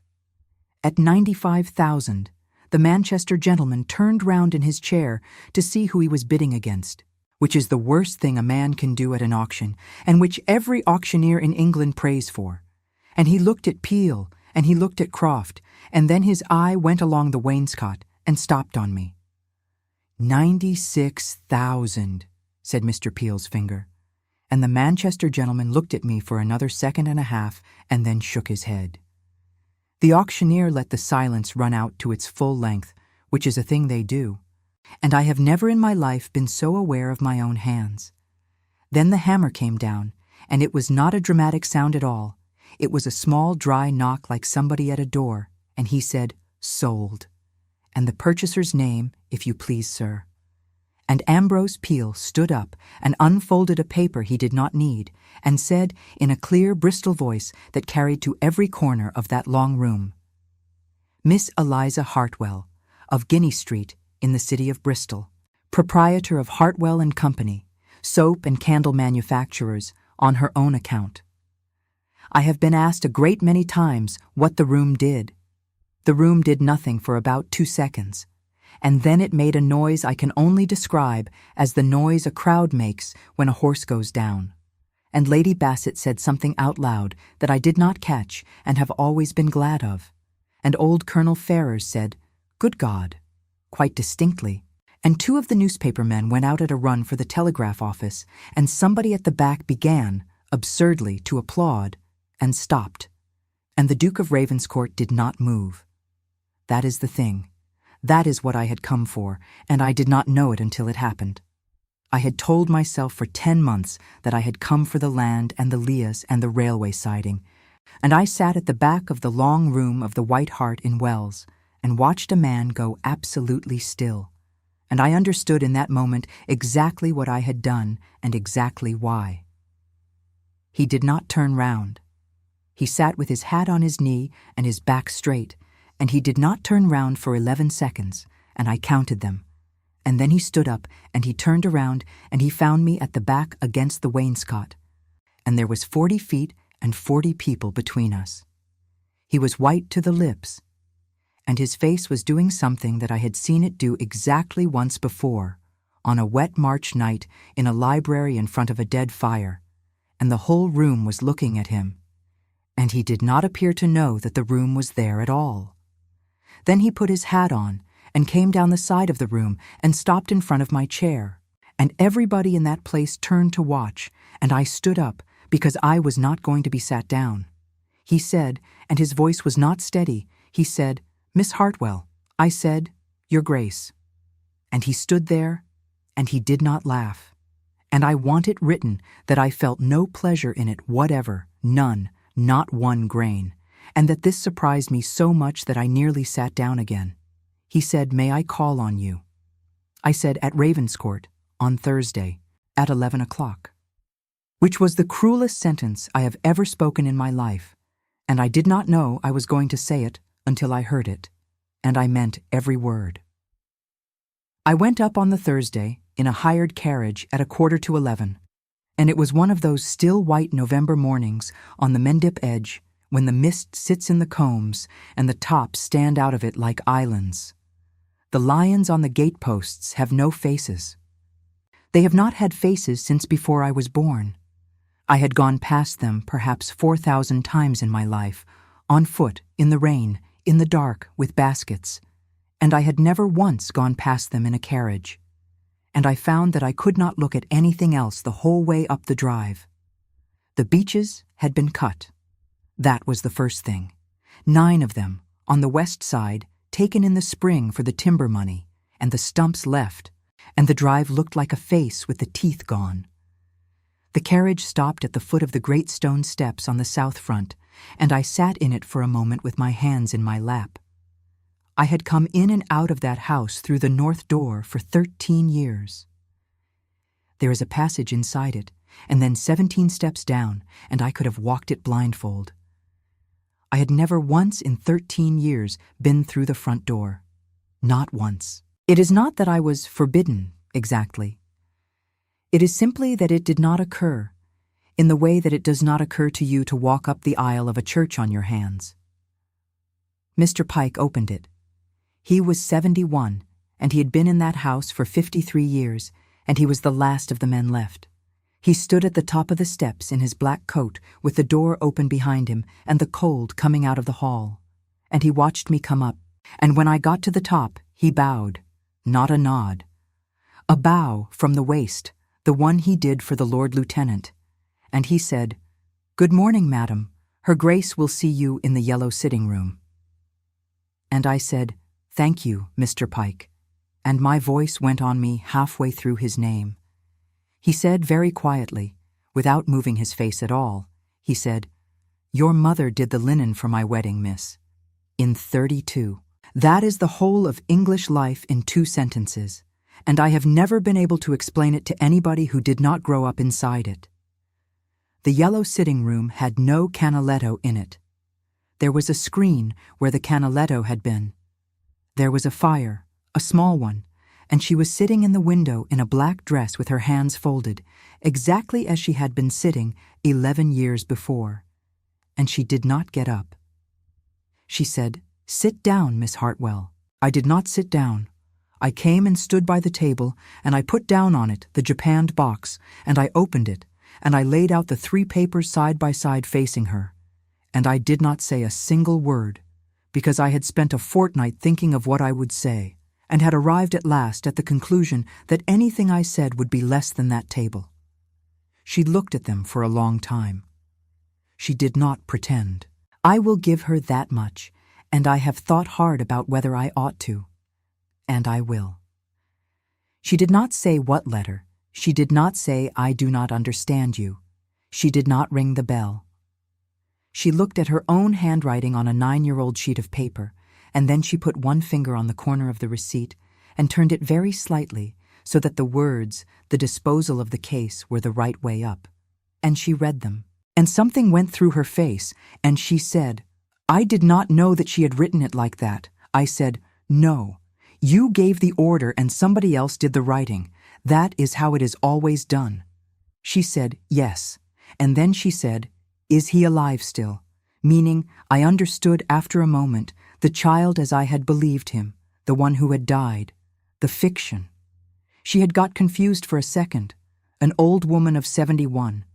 At 95,000, the Manchester gentleman turned round in his chair to see who he was bidding against, which is the worst thing a man can do at an auction, and which every auctioneer in England prays for. And he looked at Peel, and he looked at Croft, and then his eye went along the wainscot and stopped on me. 96,000, said Mr. Peel's finger, and the Manchester gentleman looked at me for another second and a half and then shook his head. The auctioneer let the silence run out to its full length, which is a thing they do, and I have never in my life been so aware of my own hands. Then the hammer came down, and it was not a dramatic sound at all. It was a small, dry knock like somebody at a door, and he said, "Sold," and the purchaser's name, if you please, sir. And Ambrose Peel stood up and unfolded a paper he did not need, and said in a clear Bristol voice that carried to every corner of that long room, "Miss Eliza Hartwell, of Guinea Street, in the city of Bristol, proprietor of Hartwell and Company, soap and candle manufacturers, on her own account." I have been asked a great many times what the room did. The room did nothing for about 2 seconds, and then it made a noise I can only describe as the noise a crowd makes when a horse goes down. And Lady Bassett said something out loud that I did not catch and have always been glad of. And old Colonel Ferrers said, "Good God," quite distinctly. And 2 of the newspaper men went out at a run for the telegraph office, and somebody at the back began, absurdly, to applaud, and stopped. And the Duke of Ravenscourt did not move. That is the thing. That is what I had come for, and I did not know it until it happened. I had told myself for 10 months that I had come for the land and the Leas and the railway siding, and I sat at the back of the long room of the White Hart in Wells and watched a man go absolutely still, and I understood in that moment exactly what I had done and exactly why. He did not turn round. He sat with his hat on his knee and his back straight, and he did not turn round for 11 seconds, and I counted them. And then he stood up, and he turned around, and he found me at the back against the wainscot, and there was 40 feet and 40 people between us. He was white to the lips, and his face was doing something that I had seen it do exactly once before, on a wet March night in a library in front of a dead fire, and the whole room was looking at him, and he did not appear to know that the room was there at all. Then he put his hat on and came down the side of the room and stopped in front of my chair, and everybody in that place turned to watch, and I stood up because I was not going to be sat down. He said, and his voice was not steady, he said, "Miss Hartwell." I said, "Your Grace." And he stood there, and he did not laugh. And I want it written that I felt no pleasure in it whatever, none, not 1 grain, and that this surprised me so much that I nearly sat down again. He said, "May I call on you?" I said, "At Ravenscourt, on Thursday, at 11 o'clock. Which was the cruelest sentence I have ever spoken in my life, and I did not know I was going to say it until I heard it, and I meant every word. I went up on the Thursday in a hired carriage at 11:15, and it was one of those still white November mornings on the Mendip edge when the mist sits in the combs and the tops stand out of it like islands. The lions on the gateposts have no faces. They have not had faces since before I was born. I had gone past them perhaps 4,000 times in my life, on foot, in the rain, in the dark, with baskets, and I had never once gone past them in a carriage. And I found that I could not look at anything else the whole way up the drive. The beeches had been cut. That was the first thing. 9 of them, on the west side, taken in the spring for the timber money, and the stumps left, and the drive looked like a face with the teeth gone. The carriage stopped at the foot of the great stone steps on the south front, and I sat in it for a moment with my hands in my lap. I had come in and out of that house through the north door for 13 years. There is a passage inside it, and then 17 steps down, and I could have walked it blindfold. I had never once in 13 years been through the front door. Not once. It is not that I was forbidden, exactly. It is simply that it did not occur, in the way that it does not occur to you to walk up the aisle of a church on your hands. Mr. Pike opened it. He was 71, and he had been in that house for 53 years, and he was the last of the men left. He stood at the top of the steps in his black coat, with the door open behind him and the cold coming out of the hall. And he watched me come up, and when I got to the top, he bowed. Not a nod. A bow from the waist, the one he did for the Lord Lieutenant. And he said, "Good morning, madam. Her Grace will see you in the yellow sitting room." And I said, "Thank you, Mr. Pike," and my voice went on me halfway through his name. He said very quietly, without moving his face at all, he said, "Your mother did the linen for my wedding, miss. In 32. That is the whole of English life in 2 sentences, and I have never been able to explain it to anybody who did not grow up inside it. The yellow sitting room had no canaletto in it. There was a screen where the canaletto had been. There was a fire, a small one, and she was sitting in the window in a black dress with her hands folded, exactly as she had been sitting 11 years before. And she did not get up. She said, "Sit down, Miss Hartwell." I did not sit down. I came and stood by the table, and I put down on it the japanned box, and I opened it, and I laid out the 3 papers side by side facing her. And I did not say a single word, because I had spent a fortnight thinking of what I would say, and had arrived at last at the conclusion that anything I said would be less than that table. She looked at them for a long time. She did not pretend. I will give her that much, and I have thought hard about whether I ought to. And I will. She did not say what letter. She did not say, "I do not understand you." She did not ring the bell. She looked at her own handwriting on a 9-year-old sheet of paper, and then she put one finger on the corner of the receipt and turned it very slightly so that the words, "the disposal of the case," were the right way up. And she read them. And something went through her face, and she said, "I did not know that she had written it like that." I said, "No. You gave the order and somebody else did the writing. That is how it is always done." She said, "Yes." And then she said, "Is he alive still?" Meaning, I understood after a moment, the child as I had believed him, the one who had died, the fiction. She had got confused for a second, an old woman of 71.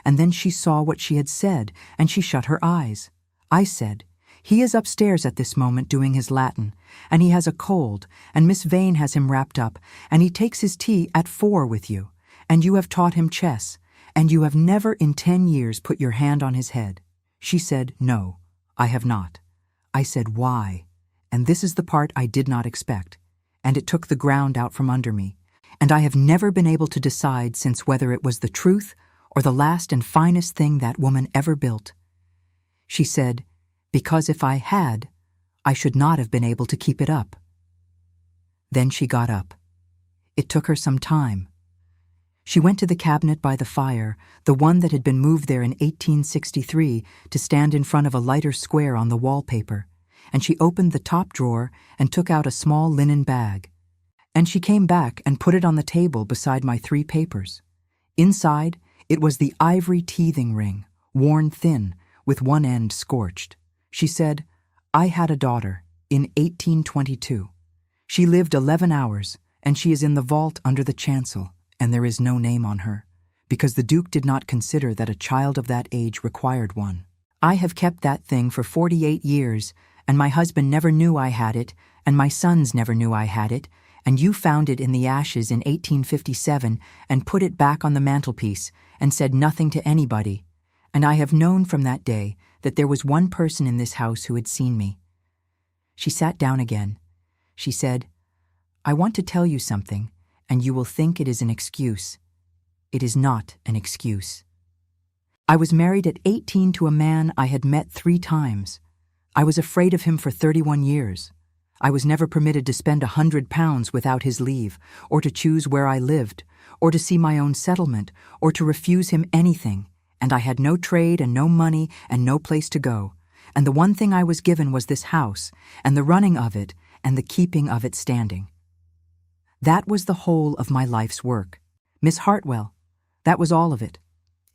And then she saw what she had said, and she shut her eyes. I said, "He is upstairs at this moment doing his Latin, and he has a cold, and Miss Vane has him wrapped up, and he takes his tea at 4 with you, and you have taught him chess, and you have never in 10 years put your hand on his head." She said, "No, I have not." I said, "Why?" And this is the part I did not expect, and it took the ground out from under me, and I have never been able to decide since whether it was the truth or the last and finest thing that woman ever built. She said, "Because if I had, I should not have been able to keep it up." Then she got up. It took her some time. She went to the cabinet by the fire, the one that had been moved there in 1863 to stand in front of a lighter square on the wallpaper, and she opened the top drawer and took out a small linen bag. And she came back and put it on the table beside my 3 papers. Inside, it was the ivory teething ring, worn thin, with one end scorched. She said, "I had a daughter, in 1822. She lived 11 hours, and she is in the vault under the chancel, and there is no name on her, because the Duke did not consider that a child of that age required one. I have kept that thing for 48 years, and my husband never knew I had it, and my sons never knew I had it, and you found it in the ashes in 1857 and put it back on the mantelpiece and said nothing to anybody, and I have known from that day that there was one person in this house who had seen me. She sat down again. She said, "I want to tell you something, and you will think it is an excuse. It is not an excuse. I was married at 18 to a man I had met 3 times. I was afraid of him for 31 years. I was never permitted to spend £100 without his leave, or to choose where I lived, or to see my own settlement, or to refuse him anything, and I had no trade and no money and no place to go, and the one thing I was given was this house, and the running of it, and the keeping of it standing. That was the whole of my life's work. Miss Hartwell, that was all of it.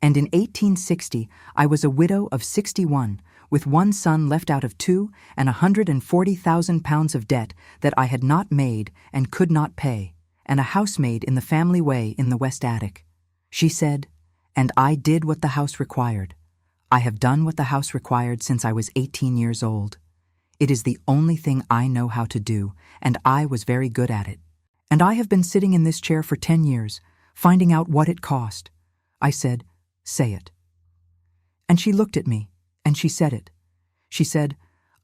And in 1860 I was a widow of 61, with 1 son left out of 2 and £140,000 of debt that I had not made and could not pay, and a housemaid in the family way in the west attic. She said, "And I did what the house required. I have done what the house required since I was 18 years old. It is the only thing I know how to do, and I was very good at it. And I have been sitting in this chair for 10 years, finding out what it cost." I said, "Say it." And she looked at me, and she said it. She said,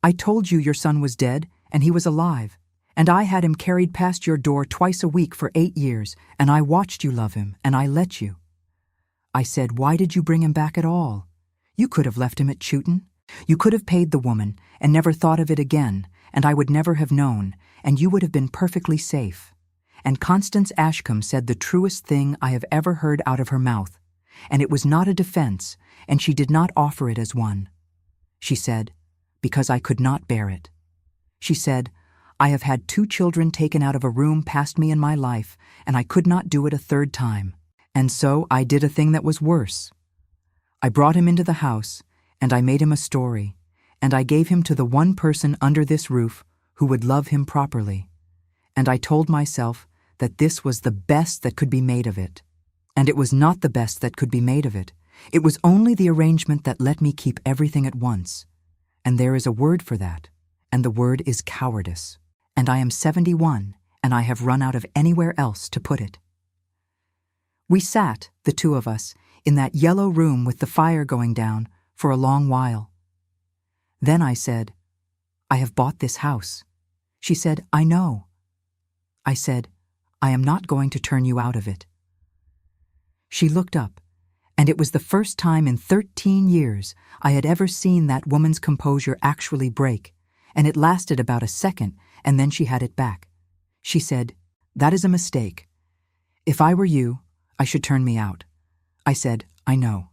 "I told you your son was dead, and he was alive, and I had him carried past your door twice a week for 8 years, and I watched you love him, and I let you." I said, "Why did you bring him back at all? You could have left him at Chewton. You could have paid the woman, and never thought of it again, and I would never have known, and you would have been perfectly safe." And Constance Ashcombe said the truest thing I have ever heard out of her mouth, and it was not a defense, and she did not offer it as one. She said, "Because I could not bear it." She said, "I have had 2 children taken out of a room past me in my life, and I could not do it a 3rd time. And so I did a thing that was worse. I brought him into the house, and I made him a story, and I gave him to the one person under this roof who would love him properly. And I told myself that this was the best that could be made of it. And it was not the best that could be made of it. It was only the arrangement that let me keep everything at once. And there is a word for that, and the word is cowardice. And I am 71, and I have run out of anywhere else to put it." We sat, the 2 of us, in that yellow room with the fire going down, for a long while. Then I said, "I have bought this house." She said, "I know." I said, "I am not going to turn you out of it." She looked up, and it was the first time in 13 years I had ever seen that woman's composure actually break, and it lasted about a second, and then she had it back. She said, "That is a mistake. If I were you, I should turn me out." I said, "I know."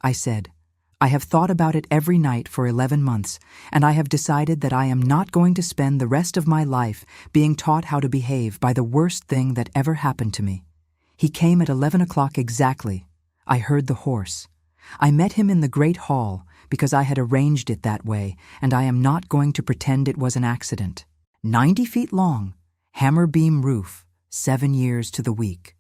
I said, "I have thought about it every night for 11 months, and I have decided that I am not going to spend the rest of my life being taught how to behave by the worst thing that ever happened to me." He came at 11 o'clock exactly. I heard the horse. I met him in the great hall because I had arranged it that way, and I am not going to pretend it was an accident. 90 feet long, hammer beam roof, 7 years to the week.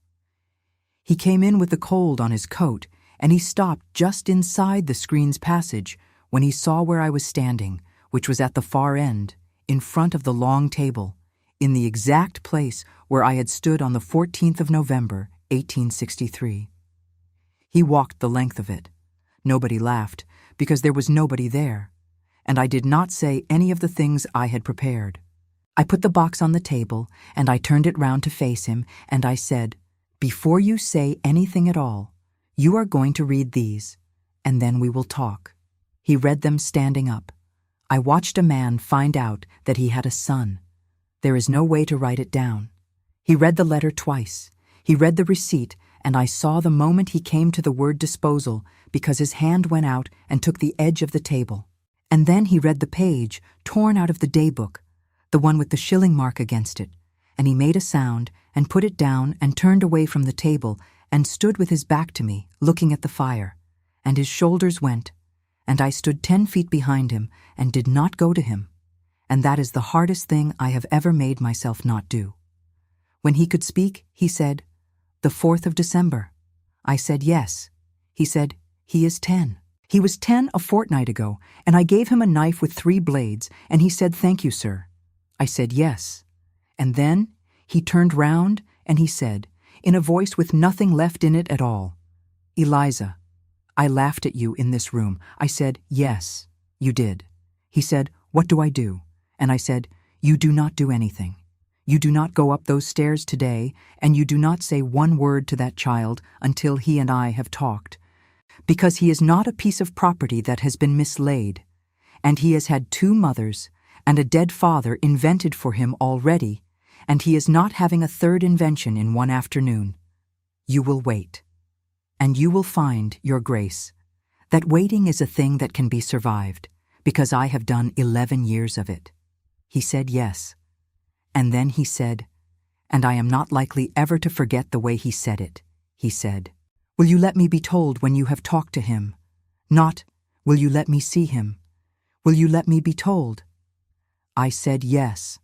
He came in with the cold on his coat, and he stopped just inside the screen's passage when he saw where I was standing, which was at the far end, in front of the long table, in the exact place where I had stood on the 14th of November, 1863. He walked the length of it. Nobody laughed, because there was nobody there, and I did not say any of the things I had prepared. I put the box on the table, and I turned it round to face him, and I said, "Before you say anything at all, you are going to read these, and then we will talk." He read them standing up. I watched a man find out that he had a son. There is no way to write it down. He read the letter twice. He read the receipt, and I saw the moment he came to the word disposal because his hand went out and took the edge of the table. And then he read the page torn out of the daybook, the one with the shilling mark against it, and he made a sound and put it down and turned away from the table and stood with his back to me, looking at the fire, and his shoulders went, and I stood 10 feet behind him and did not go to him, and that is the hardest thing I have ever made myself not do. When he could speak, he said, The 4th of December. I said yes. He said, he is 10. He was 10 a fortnight ago, and I gave him a knife with 3 blades, and he said, thank you, sir. I said yes. And then he turned round and he said, in a voice with nothing left in it at all, Eliza, I laughed at you in this room. I said, yes, you did. He said, what do I do? And I said, you do not do anything. You do not go up those stairs today, and you do not say one word to that child until he and I have talked, because he is not a piece of property that has been mislaid, and he has had 2 mothers and a dead father invented for him already, and he is not having a 3rd invention in one afternoon. You will wait, and you will find, Your Grace, that waiting is a thing that can be survived, because I have done 11 years of it. He said yes. And then he said, and I am not likely ever to forget the way he said it, he said, will you let me be told when you have talked to him? Not, will you let me see him? Will you let me be told? I said yes.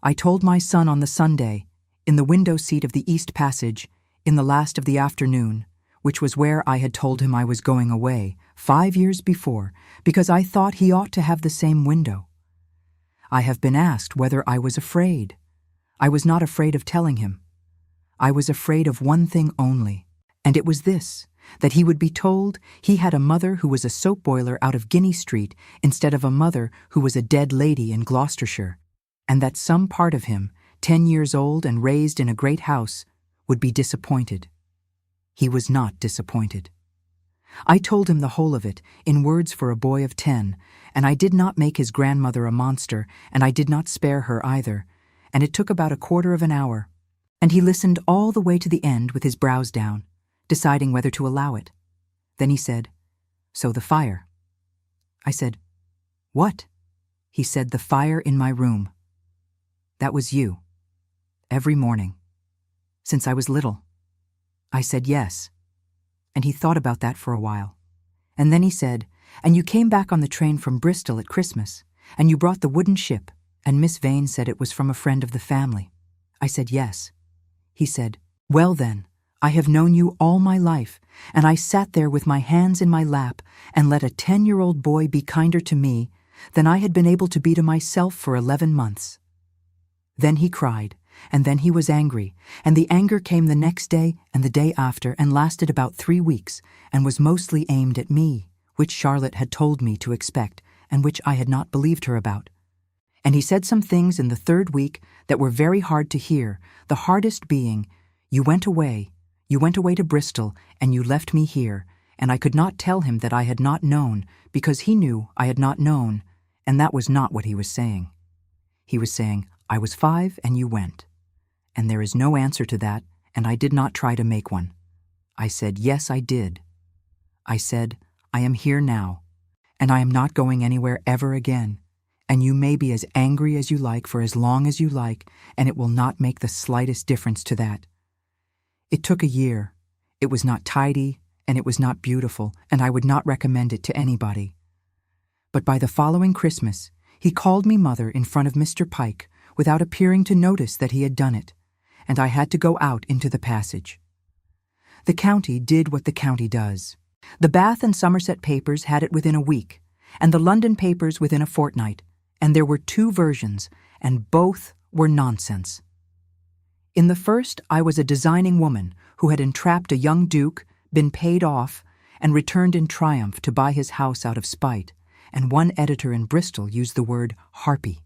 I told my son on the Sunday, in the window seat of the East Passage, in the last of the afternoon, which was where I had told him I was going away 5 years before, because I thought he ought to have the same window. I have been asked whether I was afraid. I was not afraid of telling him. I was afraid of one thing only, and it was this, that he would be told he had a mother who was a soap boiler out of Guinea Street instead of a mother who was a dead lady in Gloucestershire, and that some part of him, 10 years old and raised in a great house, would be disappointed. He was not disappointed. I told him the whole of it, in words for a boy of 10, and I did not make his grandmother a monster, and I did not spare her either, and it took about 1/4 of an hour, and he listened all the way to the end with his brows down, deciding whether to allow it. Then he said, so the fire. I said, what? He said, the fire in my room. That was you. Every morning. Since I was little. I said yes. And he thought about that for a while. And then he said, and you came back on the train from Bristol at Christmas, and you brought the wooden ship, and Miss Vane said it was from a friend of the family. I said yes. He said, well then, I have known you all my life, and I sat there with my hands in my lap and let a 10-year-old boy be kinder to me than I had been able to be to myself for 11 months. Then he cried, and then he was angry, and the anger came the next day and the day after and lasted about 3 weeks, and was mostly aimed at me, which Charlotte had told me to expect, and which I had not believed her about. And he said some things in the 3rd week that were very hard to hear, the hardest being, you went away to Bristol, and you left me here, and I could not tell him that I had not known, because he knew I had not known, and that was not what he was saying. He was saying, I was 5 and you went. And there is no answer to that, and I did not try to make one. I said, yes, I did. I said, I am here now, and I am not going anywhere ever again, and you may be as angry as you like for as long as you like, and it will not make the slightest difference to that. It took a year. It was not tidy, and it was not beautiful, and I would not recommend it to anybody. But by the following Christmas, he called me mother in front of Mr. Pike, without appearing to notice that he had done it, and I had to go out into the passage. The county did what the county does. The Bath and Somerset papers had it within a week, and the London papers within a fortnight, and there were 2 versions, and both were nonsense. In the first, I was a designing woman who had entrapped a young duke, been paid off, and returned in triumph to buy his house out of spite, and one editor in Bristol used the word harpy.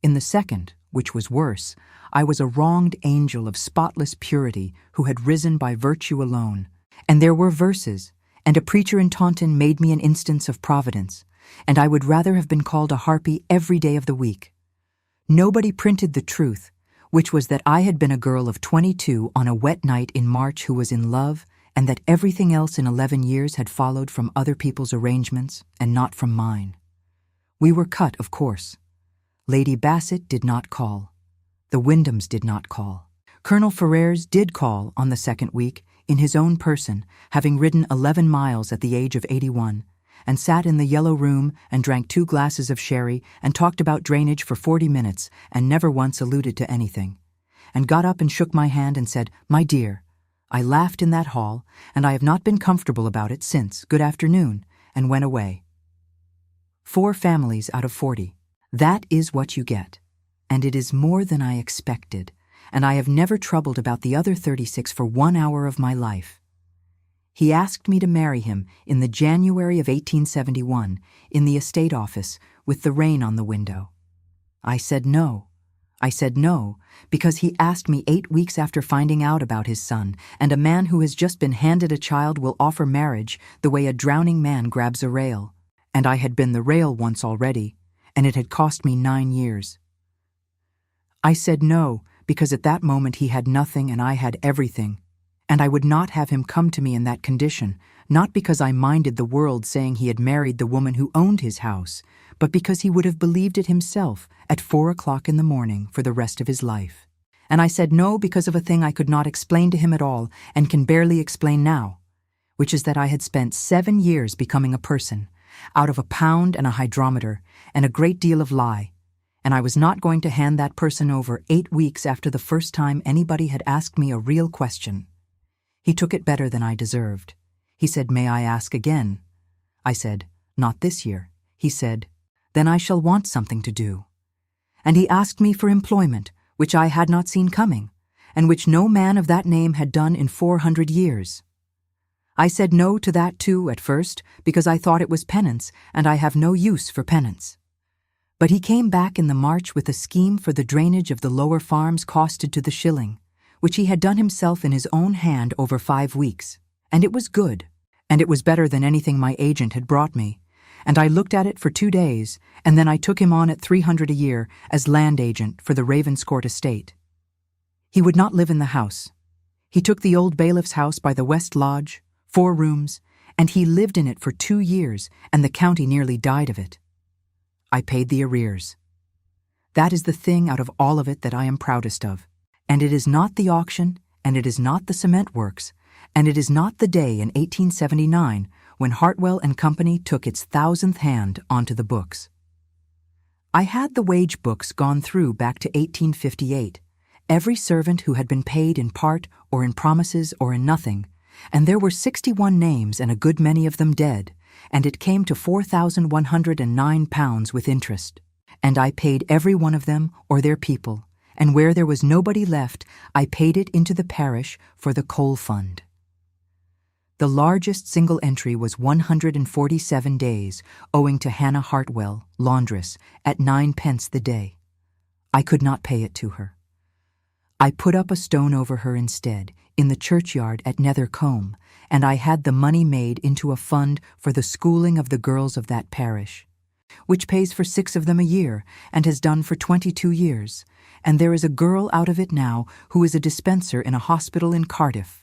In the second, which was worse, I was a wronged angel of spotless purity who had risen by virtue alone, and there were verses, and a preacher in Taunton made me an instance of Providence, and I would rather have been called a harpy every day of the week. Nobody printed the truth, which was that I had been a girl of 22 on a wet night in March who was in love, and that everything else in 11 years had followed from other people's arrangements and not from mine. We were cut, of course. Lady Bassett did not call. The Wyndhams did not call. Colonel Ferrers did call on the 2nd week, in his own person, having ridden 11 miles at the age of 81, and sat in the yellow room and drank 2 glasses of sherry and talked about drainage for 40 minutes and never once alluded to anything. and got up and shook my hand and said, "My dear." I laughed in that hall, and I have not been comfortable about it since. "Good afternoon," and went away. 4 families out of 40. That is what you get. And it is more than I expected, and I have never troubled about the other 36 for 1 hour of my life. He asked me to marry him in the January of 1871, in the estate office, with the rain on the window. I said no. I said no, because he asked me 8 weeks after finding out about his son, and a man who has just been handed a child will offer marriage the way a drowning man grabs a rail. And I had been the rail once already, and it had cost me 9 years. I said no, because at that moment he had nothing and I had everything, and I would not have him come to me in that condition, not because I minded the world saying he had married the woman who owned his house, but because he would have believed it himself at 4 o'clock in the morning for the rest of his life. And I said no because of a thing I could not explain to him at all and can barely explain now, which is that I had spent 7 years becoming a person, out of a pound and a hydrometer and a great deal of lie, and I was not going to hand that person over 8 weeks after the first time anybody had asked me a real question. He took it better than I deserved. He said, "May I ask again?" I said, "Not this year." He said, "Then I shall want something to do." And he asked me for employment, which I had not seen coming, and which no man of that name had done in 400 years. I said no to that too at first, because I thought it was penance, and I have no use for penance. But he came back in the March with a scheme for the drainage of the lower farms costed to the shilling, which he had done himself in his own hand over 5 weeks. And it was good, and it was better than anything my agent had brought me. And I looked at it for 2 days, and then I took him on at 300 a year as land agent for the Ravenscourt estate. He would not live in the house. He took the old bailiff's house by the West Lodge, 4 rooms, and he lived in it for 2 years, and the county nearly died of it. I paid the arrears. That is the thing out of all of it that I am proudest of. And it is not the auction, and it is not the cement works, and it is not the day in 1879 when Hartwell and Company took its 1,000th hand onto the books. I had the wage books gone through back to 1858, every servant who had been paid in part or in promises or in nothing, and there were 61 names and a good many of them dead, and it came to £4,109 with interest. And I paid every one of them or their people, and where there was nobody left, I paid it into the parish for the coal fund. The largest single entry was 147 days, owing to Hannah Hartwell, laundress, at 9 pence the day. I could not pay it to her. I put up a stone over her instead, in the churchyard at Nethercombe, and I had the money made into a fund for the schooling of the girls of that parish, which pays for 6 of them a year and has done for 22 years, and there is a girl out of it now who is a dispenser in a hospital in Cardiff,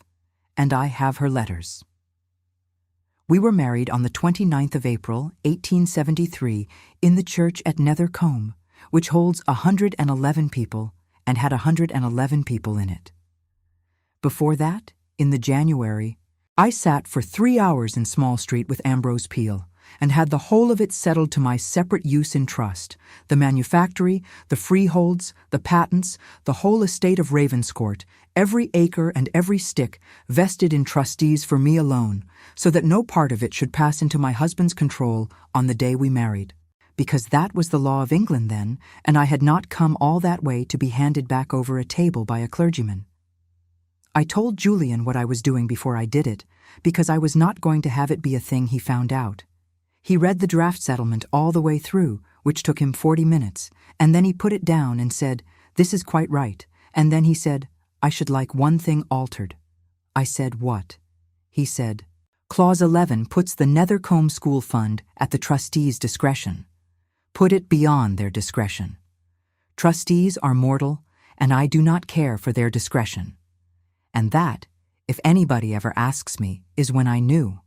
and I have her letters. We were married on the 29th of April, 1873, in the church at Nethercombe, which holds 111 people and had 111 people in it. Before that, in the January, I sat for 3 hours in Small Street with Ambrose Peel, and had the whole of it settled to my separate use in trust, the manufactory, the freeholds, the patents, the whole estate of Ravenscourt, every acre and every stick vested in trustees for me alone, so that no part of it should pass into my husband's control on the day we married, because that was the law of England then, and I had not come all that way to be handed back over a table by a clergyman. I told Julian what I was doing before I did it, because I was not going to have it be a thing he found out. He read the draft settlement all the way through, which took him 40 minutes, and then he put it down and said, "This is quite right," and then he said, "I should like one thing altered." I said, "What?" He said, "Clause 11 puts the Nethercombe School Fund at the trustees' discretion. Put it beyond their discretion. Trustees are mortal, and I do not care for their discretion. And that, if anybody ever asks me, is when I knew."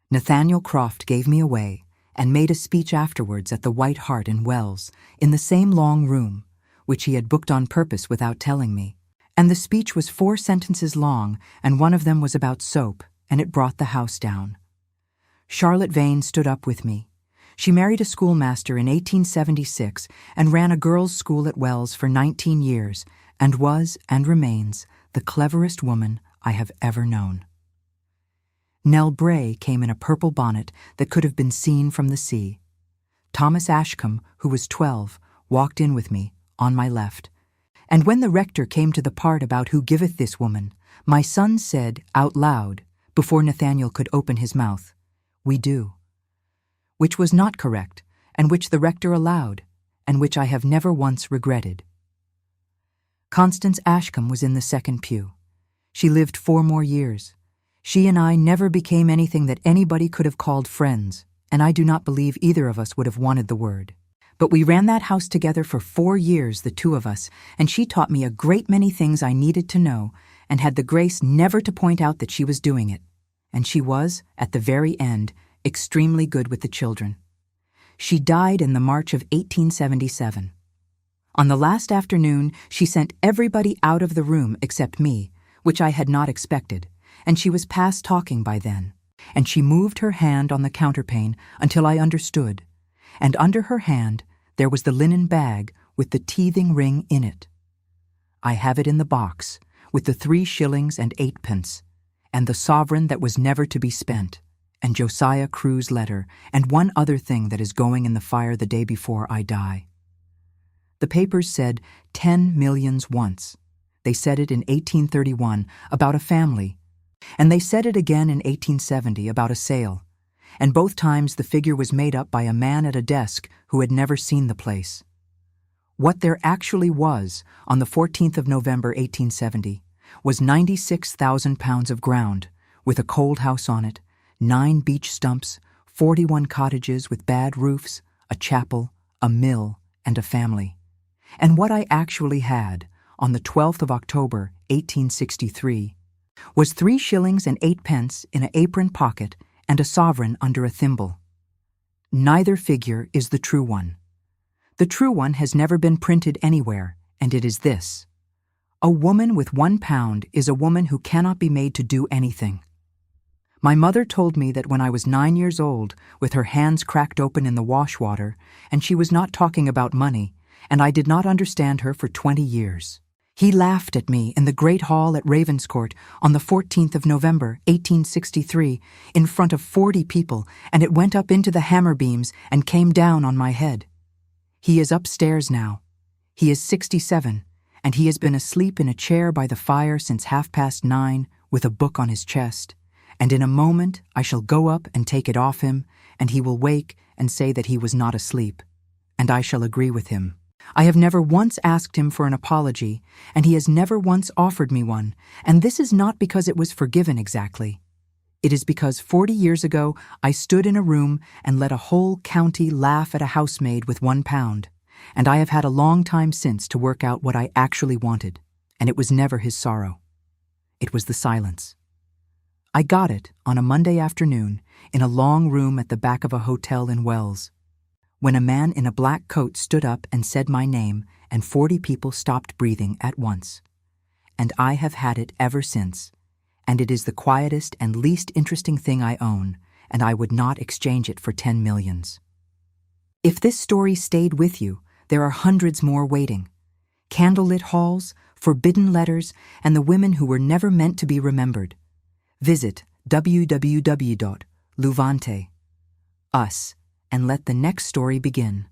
Nathaniel Croft gave me away and made a speech afterwards at the White Hart in Wells, in the same long room, which he had booked on purpose without telling me, and the speech was 4 sentences long, and one of them was about soap, and it brought the house down. Charlotte Vane stood up with me. She married a schoolmaster in 1876 and ran a girls' school at Wells for 19 years, and was and remains the cleverest woman I have ever known. Nell Bray came in a purple bonnet that could have been seen from the sea. Thomas Ashcombe, who was 12, walked in with me, on my left. And when the rector came to the part about who giveth this woman, my son said out loud, before Nathaniel could open his mouth, "We do." Which was not correct, and which the rector allowed, and which I have never once regretted. Constance Ashcombe was in the second pew. She lived 4 more years. She and I never became anything that anybody could have called friends, and I do not believe either of us would have wanted the word. But we ran that house together for 4 years, the two of us, and she taught me a great many things I needed to know, and had the grace never to point out that she was doing it. And she was, at the very end, extremely good with the children. She died in the March of 1877. On the last afternoon, she sent everybody out of the room except me, which I had not expected, and she was past talking by then. And she moved her hand on the counterpane until I understood, and under her hand there was the linen bag with the teething ring in it. I have it in the box, with the 3 shillings and 8 pence, and the sovereign that was never to be spent, and Josiah Crew's letter, and one other thing that is going in the fire the day before I die. The papers said 10 millions once. They said it in 1831 about a family, and they said it again in 1870 about a sale, and both times the figure was made up by a man at a desk who had never seen the place. What there actually was, on the 14th of November 1870, was 96,000 pounds of ground, with a cold house on it, 9 beech stumps, 41 cottages with bad roofs, a chapel, a mill, and a family. And what I actually had, on the 12th of October 1863, was 3 shillings and 8 pence in an apron pocket and a sovereign under a thimble. Neither figure is the true one. The true one has never been printed anywhere, and it is this: a woman with £1 is a woman who cannot be made to do anything. My mother told me that when I was 9 years old, with her hands cracked open in the wash water, and she was not talking about money, and I did not understand her for 20 years. He laughed at me in the great hall at Ravenscourt on the 14th of November, 1863, in front of 40 people, and it went up into the hammer beams and came down on my head. He is upstairs now. He is 67, and he has been asleep in a chair by the fire since 9:30 with a book on his chest, and in a moment I shall go up and take it off him, and he will wake and say that he was not asleep, and I shall agree with him. I have never once asked him for an apology, and he has never once offered me one, and this is not because it was forgiven exactly. It is because 40 years ago I stood in a room and let a whole county laugh at a housemaid with £1, and I have had a long time since to work out what I actually wanted, and it was never his sorrow. It was the silence. I got it on a Monday afternoon in a long room at the back of a hotel in Wells, when a man in a black coat stood up and said my name, and 40 people stopped breathing at once. And I have had it ever since, and it is the quietest and least interesting thing I own, and I would not exchange it for 10 millions. If this story stayed with you, there are hundreds more waiting. Candlelit halls, forbidden letters, and the women who were never meant to be remembered. Visit www.luvante.us and let the next story begin.